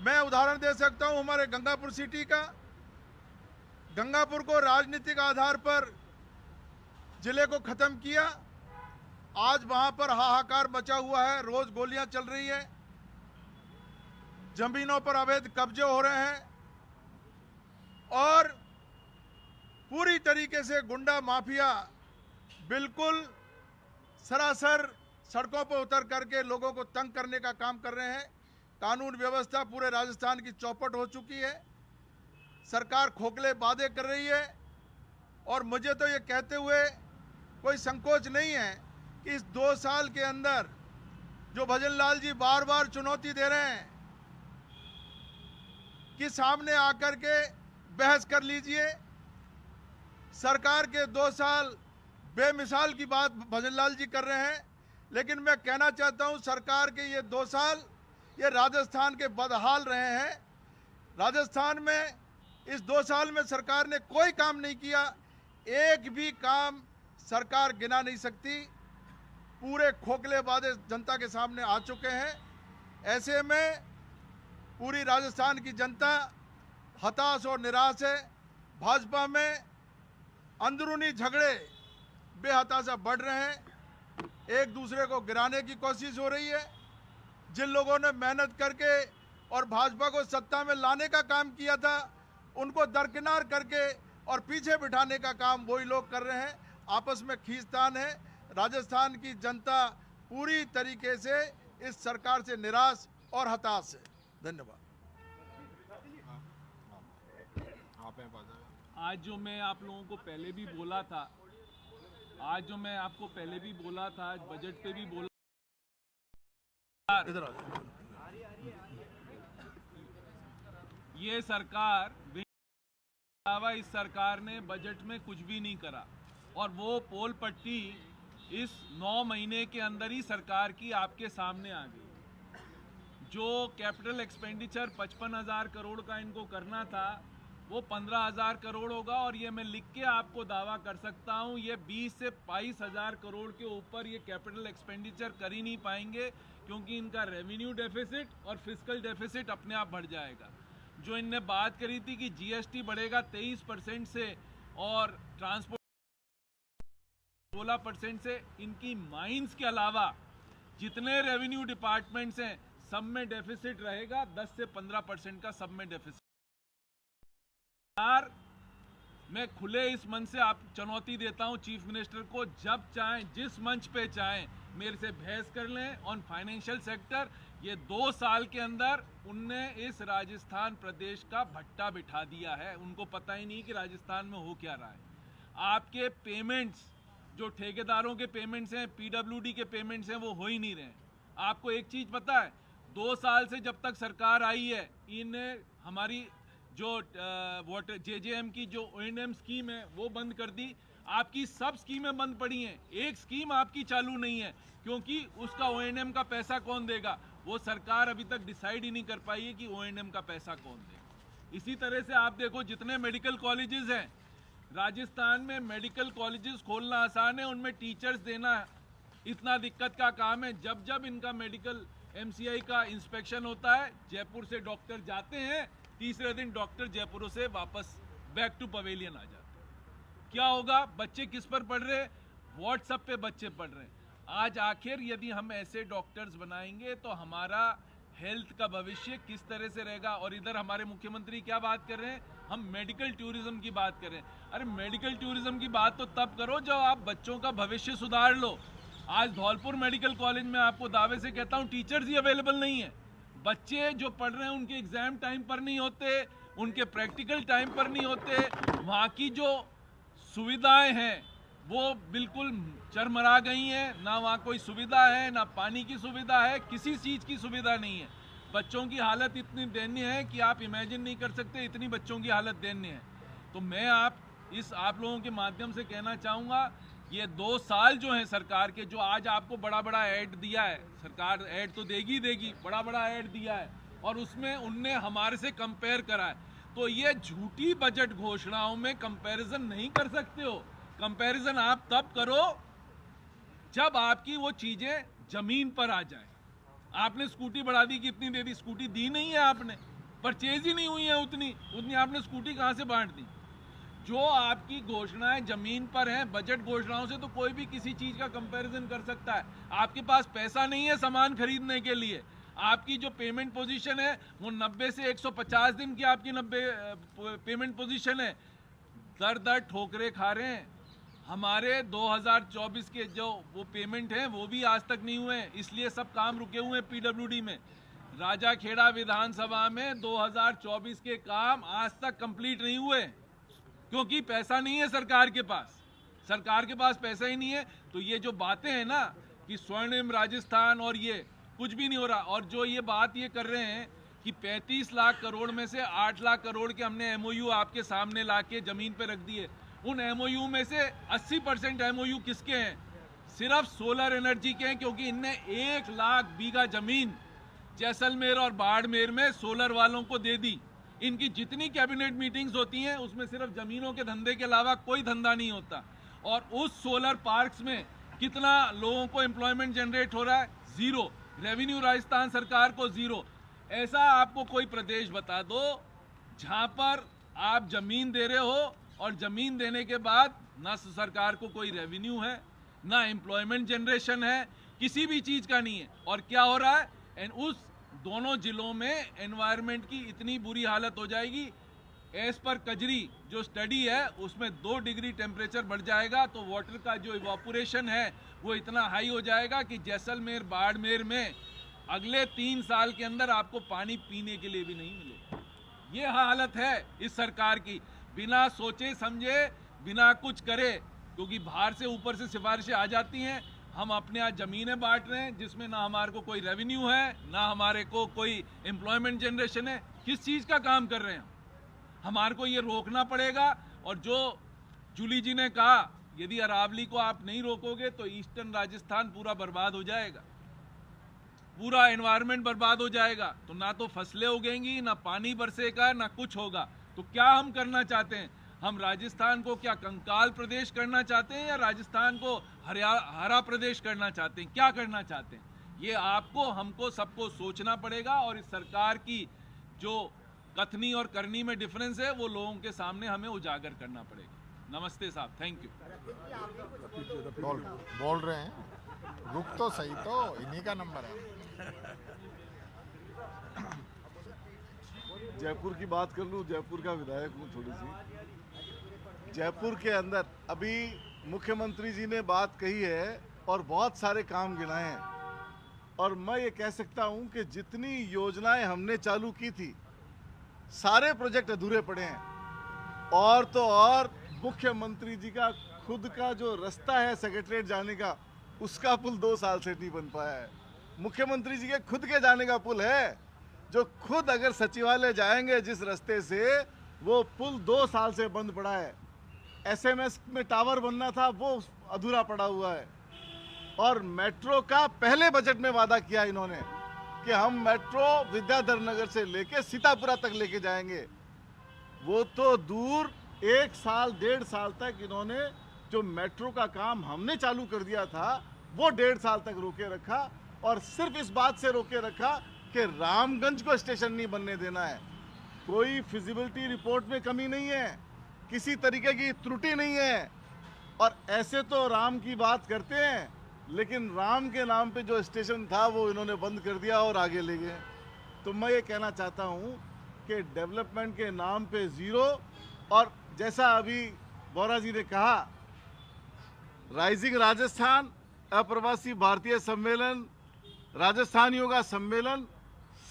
मैं उदाहरण दे सकता हूं हमारे गंगापुर सिटी का। गंगापुर को राजनीतिक आधार पर जिले को खत्म किया। आज वहां पर हाहाकार मचा हुआ है, रोज गोलियां चल रही है, जमीनों पर अवैध कब्जे हो रहे हैं और पूरी तरीके से गुंडा माफिया बिल्कुल सरासर सड़कों पर उतर करके लोगों को तंग करने का काम कर रहे हैं। कानून व्यवस्था पूरे राजस्थान की चौपट हो चुकी है। सरकार खोखले वादे कर रही है और मुझे तो ये कहते हुए कोई संकोच नहीं है कि इस 2 साल के अंदर जो भजन लाल जी बार बार चुनौती दे रहे हैं कि सामने आकर के बहस कर लीजिए। सरकार के 2 साल बेमिसाल की बात भजन लाल जी कर रहे हैं, लेकिन मैं कहना चाहता हूं सरकार के ये 2 साल ये राजस्थान के बदहाल रहे हैं। राजस्थान में इस 2 साल में सरकार ने कोई काम नहीं किया। एक भी काम सरकार गिना नहीं सकती। पूरे खोखले वादे जनता के सामने आ चुके हैं। ऐसे में पूरी राजस्थान की जनता हताश और निराश है। भाजपा में अंदरूनी झगड़े बेहताशा बढ़ रहे हैं, एक दूसरे को गिराने की कोशिश हो रही है। जिन लोगों ने मेहनत करके और भाजपा को सत्ता में लाने का काम किया था उनको दरकिनार करके और पीछे बिठाने का काम वही लोग कर रहे हैं। आपस में खींचतान है। राजस्थान की जनता पूरी तरीके से इस सरकार से निराश और हताश है। धन्यवाद। आज जो मैं आप लोगों को पहले भी बोला था, बजट पे भी बोला इधर आ जाओ। ये सरकार अलावा इस सरकार ने बजट में कुछ भी नहीं करा, और वो पोल पट्टी इस 9 महीने के अंदर ही सरकार की आपके सामने आ गई। जो कैपिटल एक्सपेंडिचर 55,000 करोड़ का इनको करना था वो 15,000 करोड़ होगा, और ये मैं लिख के आपको दावा कर सकता हूँ ये 20 से 22,000 करोड़ के ऊपर ये कैपिटल एक्सपेंडिचर कर ही नहीं पाएंगे, क्योंकि इनका रेवेन्यू डेफिसिट और फिस्कल डेफिसिट अपने आप बढ़ जाएगा। जो इनने बात करी थी कि जीएसटी बढ़ेगा 23% से और ट्रांसपोर्ट 16% से, इनकी माइंस के अलावा जितने रेवेन्यू डिपार्टमेंट्स हैं सब में डेफिसिट रहेगा, 10 से 15% का सब में डेफिसिट। यार मैं खुले इस मन से आप चुनौती देता हूं चीफ मिनिस्टर को, जब चाहें जिस मंच पे चाहें मेरे से बहस कर लें ऑन फाइनेंशियल सेक्टर। ये 2 साल के अंदर उनने इस राजस्थान प्रदेश का भट्टा बिठा दिया है, उनको पता ही नहीं कि राजस्थान में हो क्या रहा है। आपके पेमेंट्स जो ठेकेदारों के पेमेंट्स हैं, पीडब्ल्यूडी के पेमेंट्स हैं, वो हो ही नहीं रहे हैं। आपको एक चीज पता है, 2 साल से जब तक सरकार आई है इन्हें हमारी जो वाटर जेजेएम की जो ओएनएम स्कीम है वो बंद कर दी। आपकी सब स्कीमें बंद पड़ी हैं, एक स्कीम आपकी चालू नहीं है, क्योंकि उसका ओएनएम का पैसा कौन देगा वो सरकार अभी तक डिसाइड ही नहीं कर पाई है कि ओएनएम का पैसा कौन देगा। इसी तरह से आप देखो जितने मेडिकल कॉलेजेस हैं राजस्थान में, मेडिकल कॉलेजेस खोलना आसान है, उनमें टीचर्स देना इतना दिक्कत का काम है। जब जब इनका मेडिकल एमसीआई का इंस्पेक्शन होता है, जयपुर से डॉक्टर जाते हैं, तीसरे दिन डॉक्टर जयपुर से वापस बैक टू पवेलियन आ जाते हैं। क्या होगा? बच्चे किस पर पढ़ रहे हैं? व्हाट्सएप पे बच्चे पढ़ रहे हैं। आज आखिर यदि हम ऐसे डॉक्टर्स बनाएंगे तो हमारा हेल्थ का भविष्य किस तरह से रहेगा। और इधर हमारे मुख्यमंत्री क्या बात कर रहे हैं, हम मेडिकल टूरिज्म की बात कर रहे हैं। अरे मेडिकल टूरिज्म की बात तो तब करो जब आप बच्चों का भविष्य सुधार लो। आज धौलपुर मेडिकल कॉलेज में आपको दावे से कहता हूँ टीचर्स ही अवेलेबल नहीं है। बच्चे जो पढ़ रहे हैं उनके एग्जाम टाइम पर नहीं होते, उनके प्रैक्टिकल टाइम पर नहीं होते, वहाँ की जो सुविधाएं हैं वो बिल्कुल चरमरा गई हैं। ना वहाँ कोई सुविधा है, ना पानी की सुविधा है, किसी चीज़ की सुविधा नहीं है। बच्चों की हालत इतनी दयनीय है कि आप इमेजिन नहीं कर सकते, इतनी बच्चों की हालत दयनीय है। तो मैं आप लोगों के माध्यम से कहना चाहूँगा, ये 2 साल जो हैं सरकार के, जो आज आपको बड़ा बड़ा ऐड दिया है, सरकार ऐड तो देगी, बड़ा बड़ा ऐड दिया है और उसमें उनने हमारे से कंपेयर करा है। तो ये झूठी बजट घोषणाओं में कंपैरिजन नहीं कर सकते हो। कंपैरिजन आप तब करो जब आपकी वो चीजें जमीन पर आ जाए। आपने स्कूटी बढ़ा दी, कितनी दे दी? स्कूटी दी नहीं है आपने, परचेज ही नहीं हुई है उतनी आपने स्कूटी कहां से बांट दी? जो आपकी घोषणाएं जमीन पर हैं, बजट घोषणाओं से तो कोई भी किसी चीज का कंपैरिजन कर सकता है। आपके पास पैसा नहीं है सामान खरीदने के लिए, आपकी जो पेमेंट पोजीशन है वो 90 से 150 दिन की आपकी 90 पेमेंट पोजीशन है। दर ठोकरे खा रहे हैं। हमारे 2024 के जो वो पेमेंट हैं वो भी आज तक नहीं हुए, इसलिए सब काम रुके हुए हैं पीडब्ल्यूडी में। राजाखेड़ा विधानसभा में 2024 के काम आज तक कंप्लीट नहीं हुए, क्योंकि पैसा नहीं है सरकार के पास पैसा ही नहीं है। तो ये जो बातें हैं ना कि स्वर्णिम राजस्थान और ये कुछ भी नहीं हो रहा। और जो ये बात ये कर रहे हैं कि 35 लाख करोड़ में से 8 लाख करोड़ के हमने एमओयू आपके सामने लाके जमीन पे रख दिए, उन एमओयू में से 80% एमओयू किसके हैं? सिर्फ सोलर एनर्जी के हैं, क्योंकि इनने 1 लाख बीघा जमीन जैसलमेर और बाड़मेर में सोलर वालों को दे दी। इनकी जितनी कैबिनेट मीटिंग्स होती हैं उसमें सिर्फ जमीनों के धंधे के अलावा कोई धंधा नहीं होता। और उस सोलर पार्क्स में कितना लोगों को एम्प्लॉयमेंट जनरेट हो रहा है? 0। रेवेन्यू राजस्थान सरकार को 0। ऐसा आपको कोई प्रदेश बता दो जहां पर आप जमीन दे रहे हो और जमीन देने के बाद ना सरकार को कोई रेवेन्यू है, ना एम्प्लॉयमेंट जनरेशन है, किसी भी चीज का नहीं है। और क्या हो रहा है, उस दोनों जिलों में एनवायरनमेंट की इतनी बुरी हालत हो जाएगी। एज पर कजरी जो स्टडी है उसमें 2 डिग्री टेम्परेचर बढ़ जाएगा तो वाटर का जो इवापोरेशन है वो इतना हाई हो जाएगा कि जैसलमेर बाड़मेर में अगले 3 साल के अंदर आपको पानी पीने के लिए भी नहीं मिलेगा। ये हालत है इस सरकार की, बिना सोचे समझे, बिना कुछ करे, क्योंकि बाहर से ऊपर से सिफारिशें आ जाती हैं। हम अपने यहाँ ज़मीनें बांट रहे हैं जिसमें ना हमारे को कोई रेवेन्यू है, ना हमारे को कोई एम्प्लॉयमेंट जनरेशन है। किस चीज का काम कर रहे हैं हमारे को ये रोकना पड़ेगा। और जो जूली जी ने कहा यदि अरावली को आप नहीं रोकोगे तो ईस्टर्न राजस्थान पूरा बर्बाद हो जाएगा, पूरा एनवायरनमेंट बर्बाद हो जाएगा। तो ना तो फसलें उगेंगी, ना पानी बरसेगा, ना कुछ होगा। तो क्या हम करना चाहते हैं? हम राजस्थान को क्या कंकाल प्रदेश करना चाहते हैं या राजस्थान को हरा प्रदेश करना चाहते हैं? क्या करना चाहते हैं? ये आपको हमको सबको सोचना पड़ेगा। और इस सरकार की जो कथनी और करनी में डिफरेंस है वो लोगों के सामने हमें उजागर करना पड़ेगा। नमस्ते साहब, थैंक यू। बोल रहे हैं, रुक तो सही, तो इन्हीं का नंबर है। जयपुर की बात कर लूँ, जयपुर का विधायक हूँ। थोड़ी सी जयपुर के अंदर अभी मुख्यमंत्री जी ने बात कही है और बहुत सारे काम गिनाए हैं, और मैं ये कह सकता हूँ कि जितनी योजनाएं हमने चालू की थी सारे प्रोजेक्ट अधूरे पड़े हैं। और तो और मुख्यमंत्री जी का खुद का जो रास्ता है सेक्रेटरीट जाने का, उसका पुल 2 साल से नहीं बन पाया है। मुख्यमंत्री जी के खुद के जाने का पुल है, जो खुद अगर सचिवालय जाएंगे जिस रास्ते से, वो पुल 2 साल से बंद पड़ा है। एसएमएस में टावर बनना था, वो अधूरा पड़ा हुआ है। और मेट्रो का पहले बजट में वादा किया इन्होंने कि हम मेट्रो विद्याधर नगर से लेके सीतापुरा तक लेके जाएंगे। वो तो दूर, 1 साल 1.5 साल तक इन्होंने जो मेट्रो का काम हमने चालू कर दिया था वो 1.5 साल तक रोके रखा। और सिर्फ इस बात से रोके रखा कि रामगंज को स्टेशन नहीं बनने देना है। कोई फिजिबिलिटी रिपोर्ट में कमी नहीं है, किसी तरीके की त्रुटि नहीं है। और ऐसे तो राम की बात करते हैं, लेकिन राम के नाम पे जो स्टेशन था वो इन्होंने बंद कर दिया और आगे ले गए। तो मैं ये कहना चाहता हूँ कि डेवलपमेंट के नाम पे ज़ीरो। और जैसा अभी बोरा जी ने कहा, राइजिंग राजस्थान, अप्रवासी भारतीय सम्मेलन, राजस्थान योगा सम्मेलन,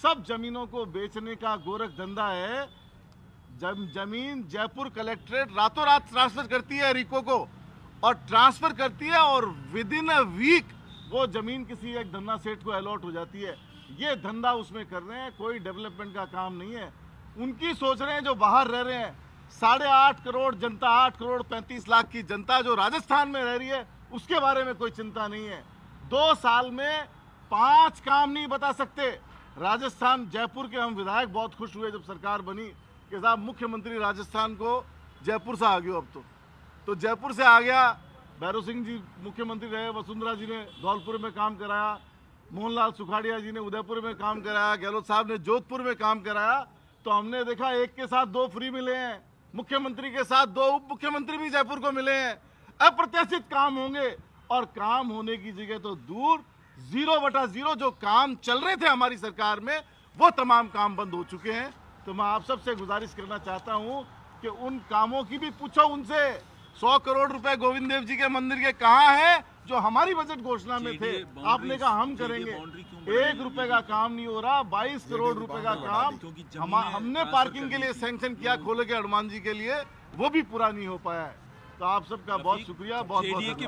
सब जमीनों को बेचने का गोरख धंधा है। जमीन जयपुर कलेक्ट्रेट रातों रात ट्रांसफर करती है रिको को, और ट्रांसफर करती है और विद इन अ वीक वो जमीन किसी एक धंधा सेठ को अलॉट हो जाती है। ये धंधा उसमें कर रहे हैं, कोई डेवलपमेंट का काम नहीं है। उनकी सोच रहे हैं जो बाहर रह रहे हैं। 8.5 करोड़ जनता, 8 करोड़ 35 लाख की जनता जो राजस्थान में रह रही है, उसके बारे में कोई चिंता नहीं है। 2 साल में 5 काम नहीं बता सकते। राजस्थान, जयपुर के हम विधायक बहुत खुश हुए जब सरकार बनी कि साहब मुख्यमंत्री राजस्थान को जयपुर से आ गया। अब तो जयपुर से आ गया। भैरव सिंह जी मुख्यमंत्री रहे, वसुंधरा जी ने धौलपुर में काम कराया, मोहनलाल सुखाड़िया जी ने उदयपुर में काम कराया, गहलोत साहब ने जोधपुर में काम कराया। तो हमने देखा एक के साथ 2 फ्री मिले हैं, मुख्यमंत्री के साथ 2 उप मुख्यमंत्री भी जयपुर को मिले हैं। अप्रत्याशित काम होंगे, और काम होने की जगह तो दूर, 0/0 जो काम चल रहे थे हमारी सरकार में, वो तमाम काम बंद हो चुके हैं। तो मैं आप सबसे गुजारिश करना चाहता हूं कि उन कामों की भी पूछो उनसे। 100 करोड़ रुपए गोविंद देव जी के मंदिर के कहाँ हैं जो हमारी बजट घोषणा में थे? आपने कहा हम करेंगे। 1 रुपए का काम नहीं हो रहा। 22 करोड़ रुपए का काम हमने पार्किंग के लिए सैंक्शन किया खोले के हनुमान जी के लिए, वो भी पूरा नहीं हो पाया है। तो आप सबका बहुत शुक्रिया, बहुत बहुत एक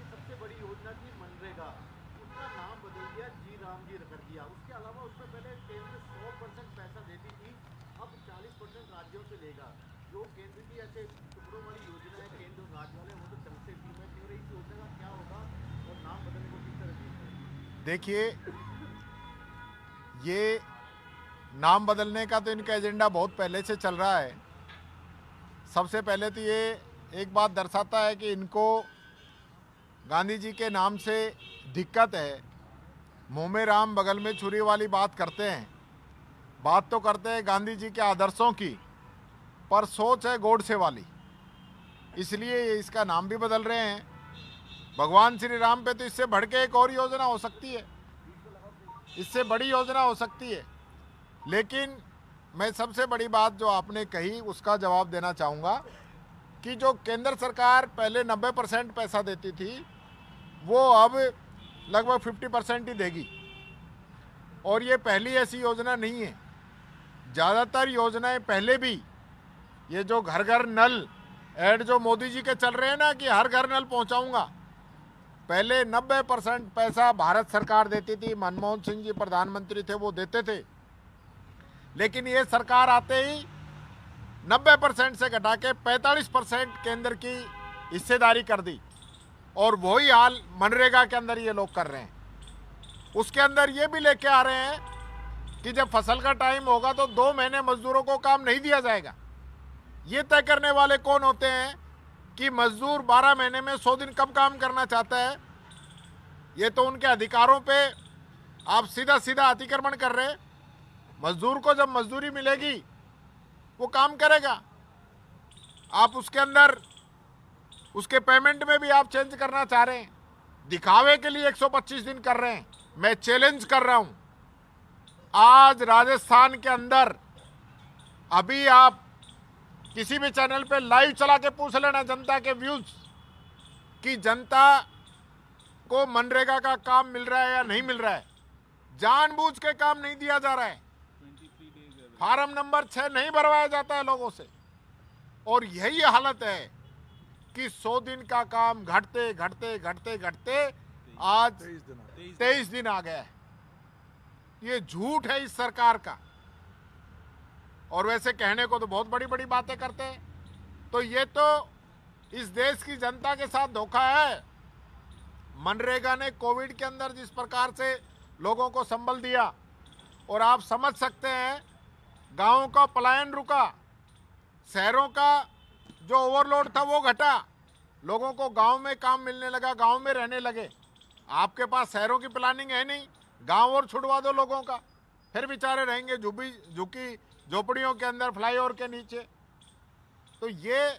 सबसे बड़ी योजना थी मनरेगा, उसका नाम बदल दिया जी राम जी कर दिया। उसके अलावा उसमें पहले केंद्र 100% पैसा देती थी, अब 40% राज्यों से लेगा। जो केंद्र की ऐसे टुकड़ों वाली योजना है केंद्र और राज्य वाले, वो तो ढंग से इम्प्लीमेंट नहीं हो रही। इस योजना का क्या होगा और नाम बदलने को किस तरह देखें? देखिए, ये नाम बदलने का तो इनका एजेंडा बहुत पहले से चल रहा है। सबसे पहले तो ये एक बात दर्शाता है कि इनको गांधी जी के नाम से दिक्कत है। मुंह में राम बगल में छुरी वाली बात करते हैं। बात तो करते हैं गांधी जी के आदर्शों की, पर सोच है गोडसे वाली, इसलिए ये इसका नाम भी बदल रहे हैं। भगवान श्री राम पे तो इससे बढ़ के एक और योजना हो सकती है, इससे बड़ी योजना हो सकती है। लेकिन मैं सबसे बड़ी बात जो आपने कही उसका जवाब देना चाहूँगा कि जो केंद्र सरकार पहले 90% पैसा देती थी, वो अब लगभग 50% ही देगी। और ये पहली ऐसी योजना नहीं है। ज़्यादातर योजनाएं पहले भी, ये जो घर घर नल ऐड जो मोदी जी के चल रहे हैं ना कि हर घर नल पहुंचाऊंगा, पहले 90% पैसा भारत सरकार देती थी, मनमोहन सिंह जी प्रधानमंत्री थे वो देते थे, लेकिन ये सरकार आते ही 90% से घटा के 45% केंद्र की हिस्सेदारी कर दी, और वही हाल मनरेगा के अंदर ये लोग कर रहे हैं। उसके अंदर ये भी लेके आ रहे हैं कि जब फसल का टाइम होगा तो 2 महीने मजदूरों को काम नहीं दिया जाएगा। ये तय करने वाले कौन होते हैं कि मजदूर 12 महीने में 100 दिन कब काम करना चाहता है? ये तो उनके अधिकारों पे आप सीधा सीधा अतिक्रमण कर रहे हैं। मजदूर को जब मजदूरी मिलेगी वो काम करेगा। आप उसके अंदर उसके पेमेंट में भी आप चेंज करना चाह रहे हैं, दिखावे के लिए 125 दिन कर रहे हैं। मैं चैलेंज कर रहा हूं, आज राजस्थान के अंदर अभी आप किसी भी चैनल पे लाइव चला के पूछ लेना जनता के व्यूज कि जनता को मनरेगा का काम मिल रहा है या नहीं मिल रहा है। जानबूझ के काम नहीं दिया जा रहा है, फार्म नंबर 6 नहीं भरवाया जाता है लोगों से, और यही हालत है कि 100 दिन का काम घटते घटते घटते घटते आज 23 दिन आ गया है। ये झूठ है इस सरकार का, और वैसे कहने को तो बहुत बड़ी बड़ी बातें करते हैं। तो ये तो इस देश की जनता के साथ धोखा है। मनरेगा ने कोविड के अंदर जिस प्रकार से लोगों को संबल दिया, और आप समझ सकते हैं गांवों का पलायन रुका, शहरों का जो ओवरलोड था वो घटा, लोगों को गांव में काम मिलने लगा, गांव में रहने लगे। आपके पास शहरों की प्लानिंग है नहीं, गांव और छुड़वा दो लोगों का, फिर बेचारे रहेंगे झुकी झोपड़ियों के अंदर, फ्लाईओवर के नीचे। तो ये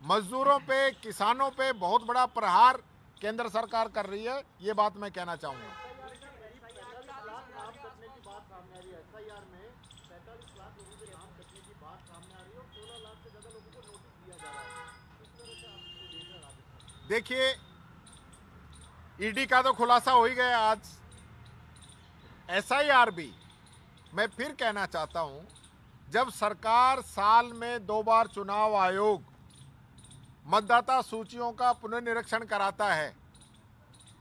मजदूरों पे, किसानों पे बहुत बड़ा प्रहार केंद्र सरकार कर रही है, ये बात मैं कहना चाहूँगा। देखिए, ईडी का तो खुलासा हो ही गया आज। एसआईआर भी मैं फिर कहना चाहता हूं, जब सरकार साल में 2 बार चुनाव आयोग मतदाता सूचियों का पुनर्निरीक्षण कराता है,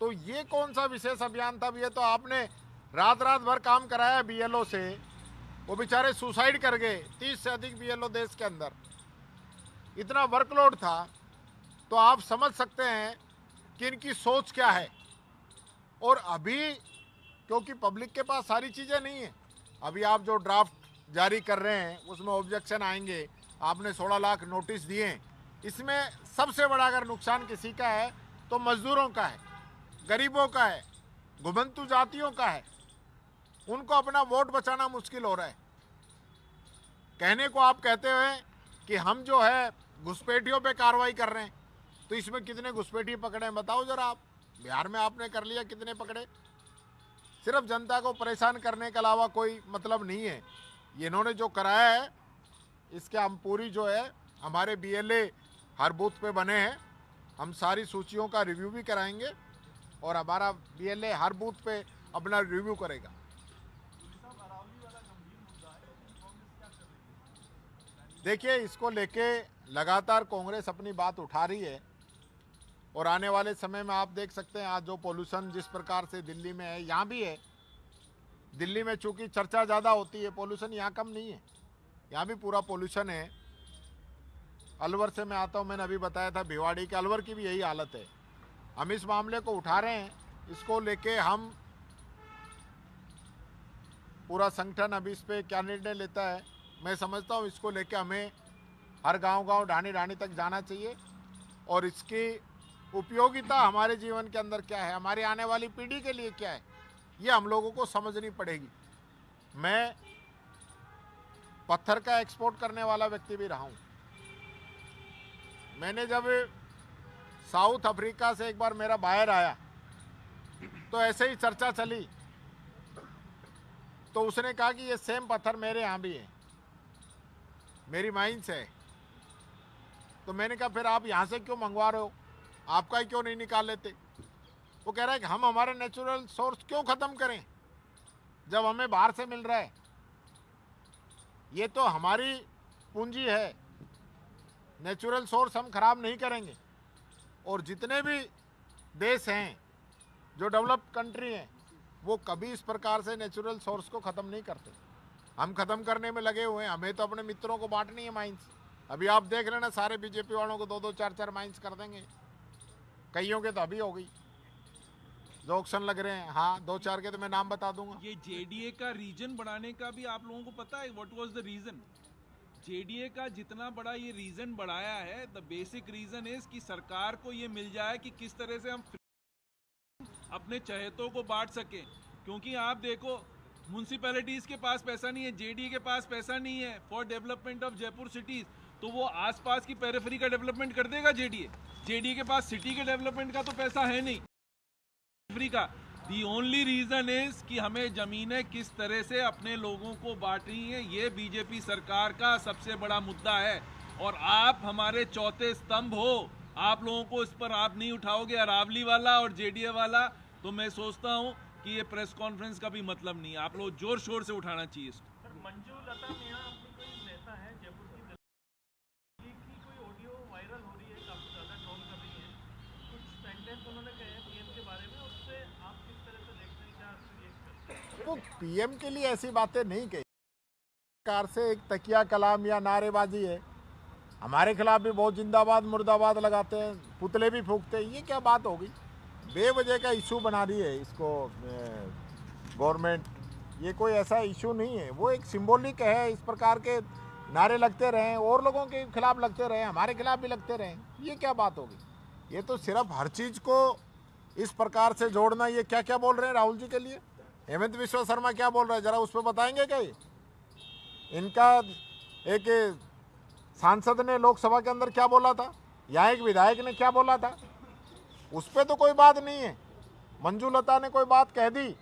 तो ये कौन सा विशेष अभियान था? ये तो आपने रात भर काम कराया बीएलओ से, वो बेचारे सुसाइड कर गए। 30 से अधिक बीएलओ देश के अंदर, इतना वर्कलोड था। तो आप समझ सकते हैं कि इनकी सोच क्या है। और अभी क्योंकि पब्लिक के पास सारी चीज़ें नहीं है, अभी आप जो ड्राफ्ट जारी कर रहे हैं उसमें ऑब्जेक्शन आएंगे। आपने 16 लाख नोटिस दिए, इसमें सबसे बड़ा अगर नुकसान किसी का है तो मजदूरों का है, गरीबों का है, घुमंतु जातियों का है। उनको अपना वोट बचाना मुश्किल हो रहा है। कहने को आप कहते हुए कि हम जो है घुसपैठियों पे कार्रवाई कर रहे हैं, तो इसमें कितने घुसपैठी पकड़े हैं बताओ जरा आप। बिहार में आपने कर लिया, कितने पकड़े? सिर्फ जनता को परेशान करने के अलावा कोई मतलब नहीं है। ये इन्होंने जो कराया है, इसके हम पूरी जो है हमारे बीएलए हर बूथ पे बने हैं, हम सारी सूचियों का रिव्यू भी कराएंगे और हमारा बीएलए हर बूथ पे अपना रिव्यू करेगा। देखिए, इसको लेके लगातार कांग्रेस अपनी बात उठा रही है, और आने वाले समय में आप देख सकते हैं आज जो पोल्यूशन जिस प्रकार से दिल्ली में है, यहाँ भी है। दिल्ली में चूंकि चर्चा ज़्यादा होती है, पोल्यूशन यहाँ कम नहीं है, यहाँ भी पूरा पोल्यूशन है। अलवर से मैं आता हूँ, मैंने अभी बताया था भिवाड़ी के, अलवर की भी यही हालत है। हम इस मामले को उठा रहे हैं, इसको लेके हम पूरा संगठन अभी इस पर क्या निर्णय लेता है, मैं समझता हूँ इसको लेके हमें हर गांव ढाणी तक जाना चाहिए, और इसकी उपयोगिता हमारे जीवन के अंदर क्या है, हमारी आने वाली पीढ़ी के लिए क्या है, ये हम लोगों को समझनी पड़ेगी। मैं पत्थर का एक्सपोर्ट करने वाला व्यक्ति भी रहा हूँ। मैंने जब साउथ अफ्रीका से एक बार मेरा बायर आया तो ऐसे ही चर्चा चली, तो उसने कहा कि ये सेम पत्थर मेरे यहाँ भी है, मेरी माइंस है। तो मैंने कहा फिर आप यहाँ से क्यों मंगवा रहे हो, आपका ही क्यों नहीं निकाल लेते? वो कह रहा है कि हम हमारे नेचुरल सोर्स क्यों ख़त्म करें जब हमें बाहर से मिल रहा है। ये तो हमारी पूंजी है, नेचुरल सोर्स हम खराब नहीं करेंगे। और जितने भी देश हैं, जो डेवलप्ड कंट्री हैं, वो कभी इस प्रकार से नेचुरल सोर्स को ख़त्म नहीं करते। हम ख़त्म करने में लगे हुए हैं। हमें तो अपने मित्रों को बांटनी है माइंस। अभी आप देख रहे ना, सारे बीजेपी वालों को 2-2, 4-4 माइंस कर देंगे। कईयों के तो अभी हो गई, जो ऑक्शन लग रहे हैं। हाँ, 2-4 के तो मैं नाम बता दूंगा। ये जेडीए का रीजन बढ़ाने का भी आप लोगों को पता है what was the reason? JDA का जितना बड़ा ये रीजन बढ़ाया है, द बेसिक रीजन इज कि सरकार को ये मिल जाए कि किस तरह से हम अपने चहेतों को बांट सकें। क्योंकि आप देखो, म्यूनसिपैलिटीज के पास पैसा नहीं है, जेडीए के पास पैसा नहीं है for development of Jaipur cities, तो वो आसपास की पेरिफेरी का डेवलपमेंट कर देगा जेडीए के पास सिटी के डेवलपमेंट का तो पैसा है नहीं का। दी ओनली रीजन इज कि हमें जमीनें किस तरह से अपने लोगों को बांटनी है, ये बीजेपी सरकार का सबसे बड़ा मुद्दा है। और आप हमारे चौथे स्तंभ हो, आप लोगों को इस पर आप नहीं उठाओगे, अरावली वाला और जेडीए वाला, तो मैं सोचता हूं कि ये प्रेस कॉन्फ्रेंस का भी मतलब नहीं है। आप लोग जोर शोर से उठाना चाहिए इसको। मंजू लता मीणा अपनी कोई नेता है जयपुर की कोई ऑडियो वायरल हो रही है, काफी ज्यादा ट्रोल कर रही है, कुछ सेंटेंस उन्होंने कहे हैं पीएम के बारे में, उससे आप किस तरह से देखते हैं, क्या रिएक्ट करते हैं? वो पीएम के लिए ऐसी बातें नहीं कही। सरकार से एक तकिया कलाम या नारेबाजी है। हमारे खिलाफ भी बहुत जिंदाबाद मुर्दाबाद लगाते हैं, पुतले भी फूंकते हैं। ये क्या बात होगी? बेवजह का इशू बना रही है इसको गवर्नमेंट। ये कोई ऐसा इशू नहीं है, वो एक सिंबॉलिक है। इस प्रकार के नारे लगते रहें, और लोगों के खिलाफ लगते रहें, हमारे खिलाफ भी लगते रहें, ये क्या बात होगी? ये तो सिर्फ हर चीज़ को इस प्रकार से जोड़ना। ये क्या क्या बोल रहे हैं राहुल जी के लिए? हेमंत विश्व शर्मा क्या बोल रहे हैं, जरा उस पर बताएंगे क्या? ये इनका एक सांसद ने लोकसभा के अंदर क्या बोला था, या एक विधायक ने क्या बोला था, उस पर तो कोई बात नहीं है। मंजू लता ने कोई बात कह दी,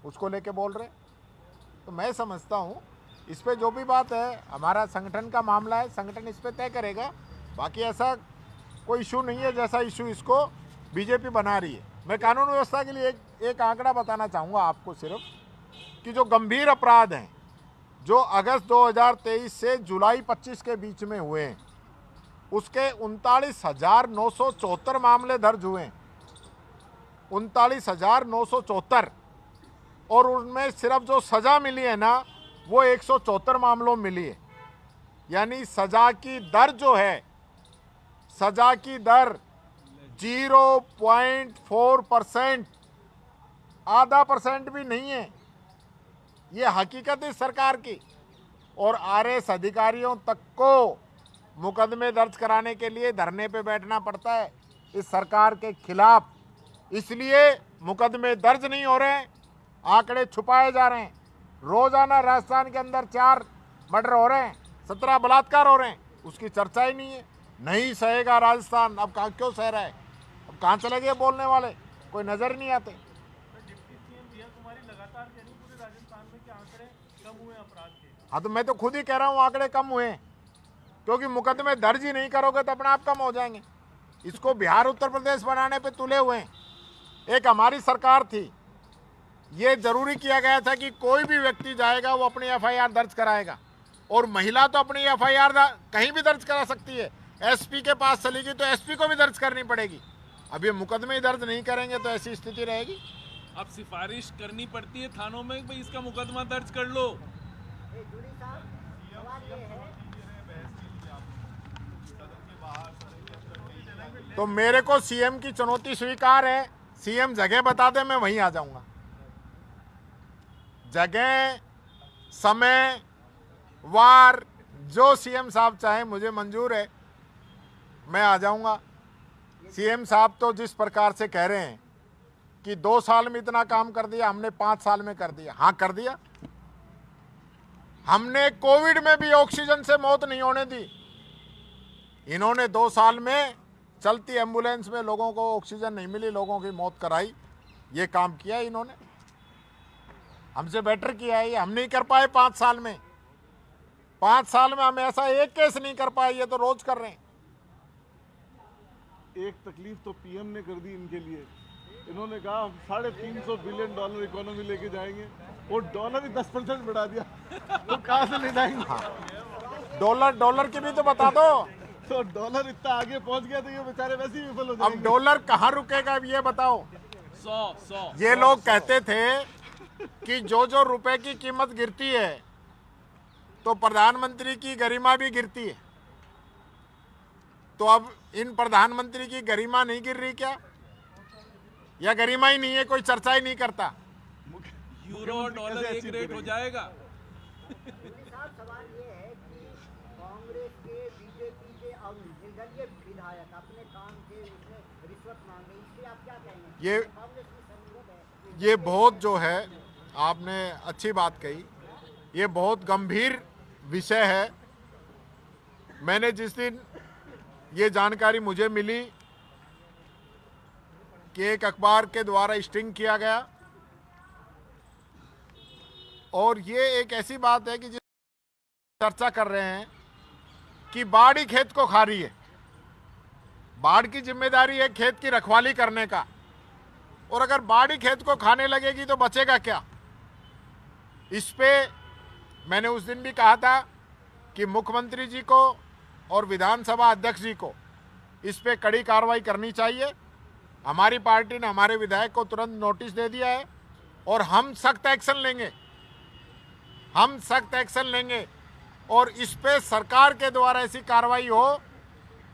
उसको लेके बोल रहे। तो मैं समझता हूँ इस पे जो भी बात है, हमारा संगठन का मामला है, संगठन इस पे तय करेगा। बाकी ऐसा कोई इशू नहीं है जैसा इशू इसको बीजेपी बना रही है। मैं कानून व्यवस्था के लिए एक आंकड़ा बताना चाहूँगा आपको सिर्फ, कि जो गंभीर अपराध हैं जो अगस्त 2023 से जुलाई 25 के बीच में हुए हैं, उसके 39,974 मामले दर्ज हुए हैं। 39,974, और उनमें सिर्फ जो सज़ा मिली है ना, वो 174 मामलों में मिली है। यानी सज़ा की दर जो है, सज़ा की दर 0.4%, आधा % भी नहीं है। ये हकीकत है सरकार की। और आरएस अधिकारियों तक को मुकदमे दर्ज कराने के लिए धरने पे बैठना पड़ता है इस सरकार के खिलाफ। इसलिए मुकदमे दर्ज नहीं हो रहे हैं, आंकड़े छुपाए जा रहे हैं। रोजाना राजस्थान के अंदर 4 मर्डर हो रहे हैं, 17 बलात्कार हो रहे हैं, उसकी चर्चा ही नहीं है। नहीं सहेगा राजस्थान। अब कहाँ क्यों सह रहा है? अब कहाँ चले गए बोलने वाले? कोई नजर नहीं आते। डिप्टी सीएम दिया कुमारी लगातार कह रही पूरे राजस्थान में कि आंकड़े कम हुए अपराध के। हाँ, तो मैं तो खुद ही कह रहा हूँ आंकड़े कम हुए हैं, क्योंकि मुकदमे दर्ज ही नहीं करोगे तो अपने आप कम हो जाएंगे। इसको बिहार उत्तर प्रदेश बनाने पे तुले हुए हैं। एक हमारी सरकार थी, ये जरूरी किया गया था कि कोई भी व्यक्ति जाएगा वो अपनी एफआईआर दर्ज कराएगा, और महिला तो अपनी एफआईआर कहीं भी दर्ज करा सकती है। एसपी के पास चलेगी तो एसपी को भी दर्ज करनी पड़ेगी। अब ये मुकदमे ही दर्ज नहीं करेंगे तो ऐसी स्थिति रहेगी। अब सिफारिश करनी पड़ती है थानों में, भाई इसका मुकदमा दर्ज कर लो। तो मेरे को सीएम की चुनौती स्वीकार है। सीएम जगह बता दे, मैं वहीं आ जाऊंगा। जगह, समय, वार, जो सीएम साहब चाहे मुझे मंजूर है, मैं आ जाऊंगा। सीएम साहब तो जिस प्रकार से कह रहे हैं कि 2 साल में इतना काम कर दिया, हमने 5 साल में कर दिया। हाँ, कर दिया। हमने कोविड में भी ऑक्सीजन से मौत नहीं होने दी। इन्होंने 2 साल में चलती एम्बुलेंस में लोगों को ऑक्सीजन नहीं मिली, लोगों की मौत कराई। ये काम किया इन्होंने, हमसे बेटर किया है। ये हम नहीं कर पाए 5 साल में। 5 साल में हम ऐसा एक केस नहीं कर पाए, ये तो रोज कर रहे हैं। एक तकलीफ तो पीएम ने कर दी इनके लिए। इन्होंने कहा हम $350 बिलियन इकोनॉमी लेके जाएंगे, और डॉलर ही 10% बढ़ा दिया। तो कहाँ से ले जाएंगे? डॉलर की भी तो बता दो। तो डॉलर इतना आगे पहुंच गया तो ये बेचारे वैसे ही विफल हो अब जाएंगे। डॉलर कहाँ रुकेगा अब ये बताओ। 100 ये लोग कहते थे कि जो रुपए की कीमत गिरती है तो प्रधानमंत्री की गरिमा भी गिरती है। तो अब इन प्रधानमंत्री की गरिमा नहीं गिर रही क्या, या गरिमा ही नहीं है, कोई चर्चा ही नहीं करता। यूरो डॉलर एक रेट हो जाएगा। साहब सवाल ये है कि कांग्रेस के बीजेपी के और निर्दलीय विधायक अपने काम के उसमें रिश्वत मांगे, इससे आप क्या कहेंगे? ये कांग्रेस में संगत है। ये बहुत जो है, आपने अच्छी बात कही, ये बहुत गंभीर विषय है। मैंने जिस दिन ये जानकारी मुझे मिली कि एक अखबार के द्वारा स्टिंग किया गया, और ये एक ऐसी बात है कि जिस चर्चा कर रहे हैं कि बाढ़ ही खेत को खा रही है। बाढ़ की जिम्मेदारी है खेत की रखवाली करने का, और अगर बाढ़ ही खेत को खाने लगेगी तो बचेगा क्या। इस पे मैंने उस दिन भी कहा था कि मुख्यमंत्री जी को और विधानसभा अध्यक्ष जी को इस पे कड़ी कार्रवाई करनी चाहिए। हमारी पार्टी ने हमारे विधायक को तुरंत नोटिस दे दिया है और हम सख्त एक्शन लेंगे, हम सख्त एक्शन लेंगे। और इस पे सरकार के द्वारा ऐसी कार्रवाई हो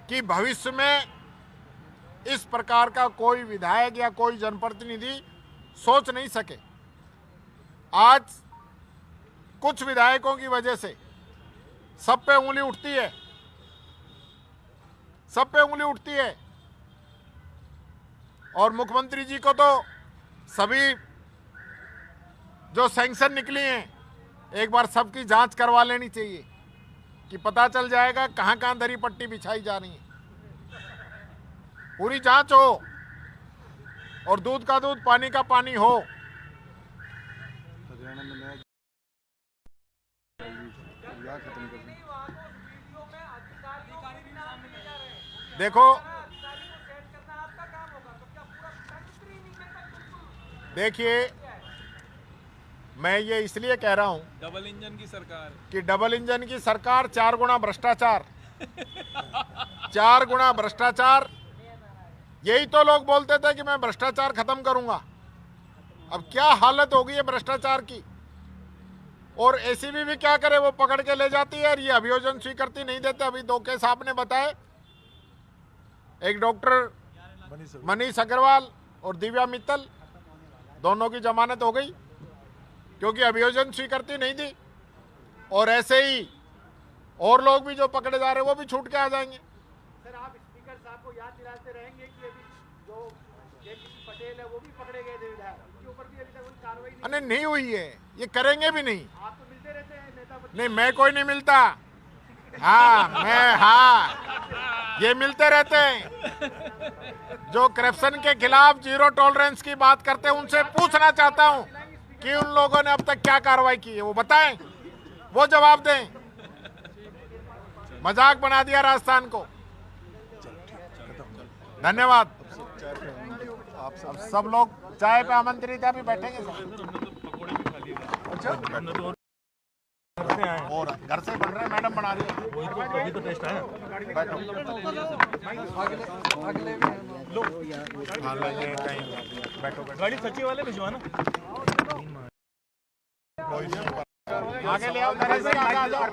कि भविष्य में इस प्रकार का कोई विधायक या कोई जनप्रतिनिधि सोच नहीं सके। आज कुछ विधायकों की वजह से सब पे उंगली उठती है, सब पे उंगली उठती है। और मुख्यमंत्री जी को तो सभी जो सैंक्शन निकली हैं एक बार सबकी जांच करवा लेनी चाहिए कि पता चल जाएगा कहां कहां दरी पट्टी बिछाई जा रही है। पूरी जांच हो और दूध का दूध पानी का पानी हो। हरियाणा में नया खत्म कर दें। देखो, देखिए, मैं ये इसलिए कह रहा हूं डबल इंजन की सरकार। कि डबल इंजन की सरकार, 4 गुना भ्रष्टाचार, 4 गुना भ्रष्टाचार। यही तो लोग बोलते थे कि मैं भ्रष्टाचार खत्म करूंगा। अब क्या हालत होगी है भ्रष्टाचार की। और एसीबी भी क्या करे, वो पकड़ के ले जाती है और ये अभियोजन स्वीकृति नहीं देते। अभी 2 केस आपने बताए, एक डॉक्टर मनीष अग्रवाल और दिव्या मित्तल, दोनों की जमानत हो गई क्योंकि अभियोजन स्वीकृति नहीं दी। और ऐसे ही और लोग भी जो पकड़े जा रहे हैं वो भी छूट के आ जाएंगे। सर, आप स्पीकर साहब को याद दिलाते रहेंगे कि अभी जो जेपी पटेल है वो भी पकड़े गए थे विधायक, उनके ऊपर भी अभी तक कोई कार्रवाई नहीं। अरे नहीं हुई है, ये करेंगे भी नहीं। आप तो मिलते रहते हैं नेता नहीं, मैं कोई नहीं मिलता। हाँ, ये मिलते रहते हैं। जो करप्शन के खिलाफ जीरो टॉलरेंस की बात करते हैं उनसे पूछना चाहता हूं कि उन लोगों ने अब तक क्या कार्रवाई की है, वो बताएं, वो जवाब दें। मजाक बना दिया राजस्थान को। धन्यवाद। आप अब सब लोग चाय पे आमंत्रित है, अभी बैठेंगे सब। और घर से बन रहे हैं, मैडम बना रही है। अभी तो टेस्ट आया। बैठो। हाँ, लेंगे कहीं, बैठो बैठो। गाड़ी सचिव वाले भिजवाना। कोई नहीं, आगे ले आओ, तरह से आगे आ जाओ।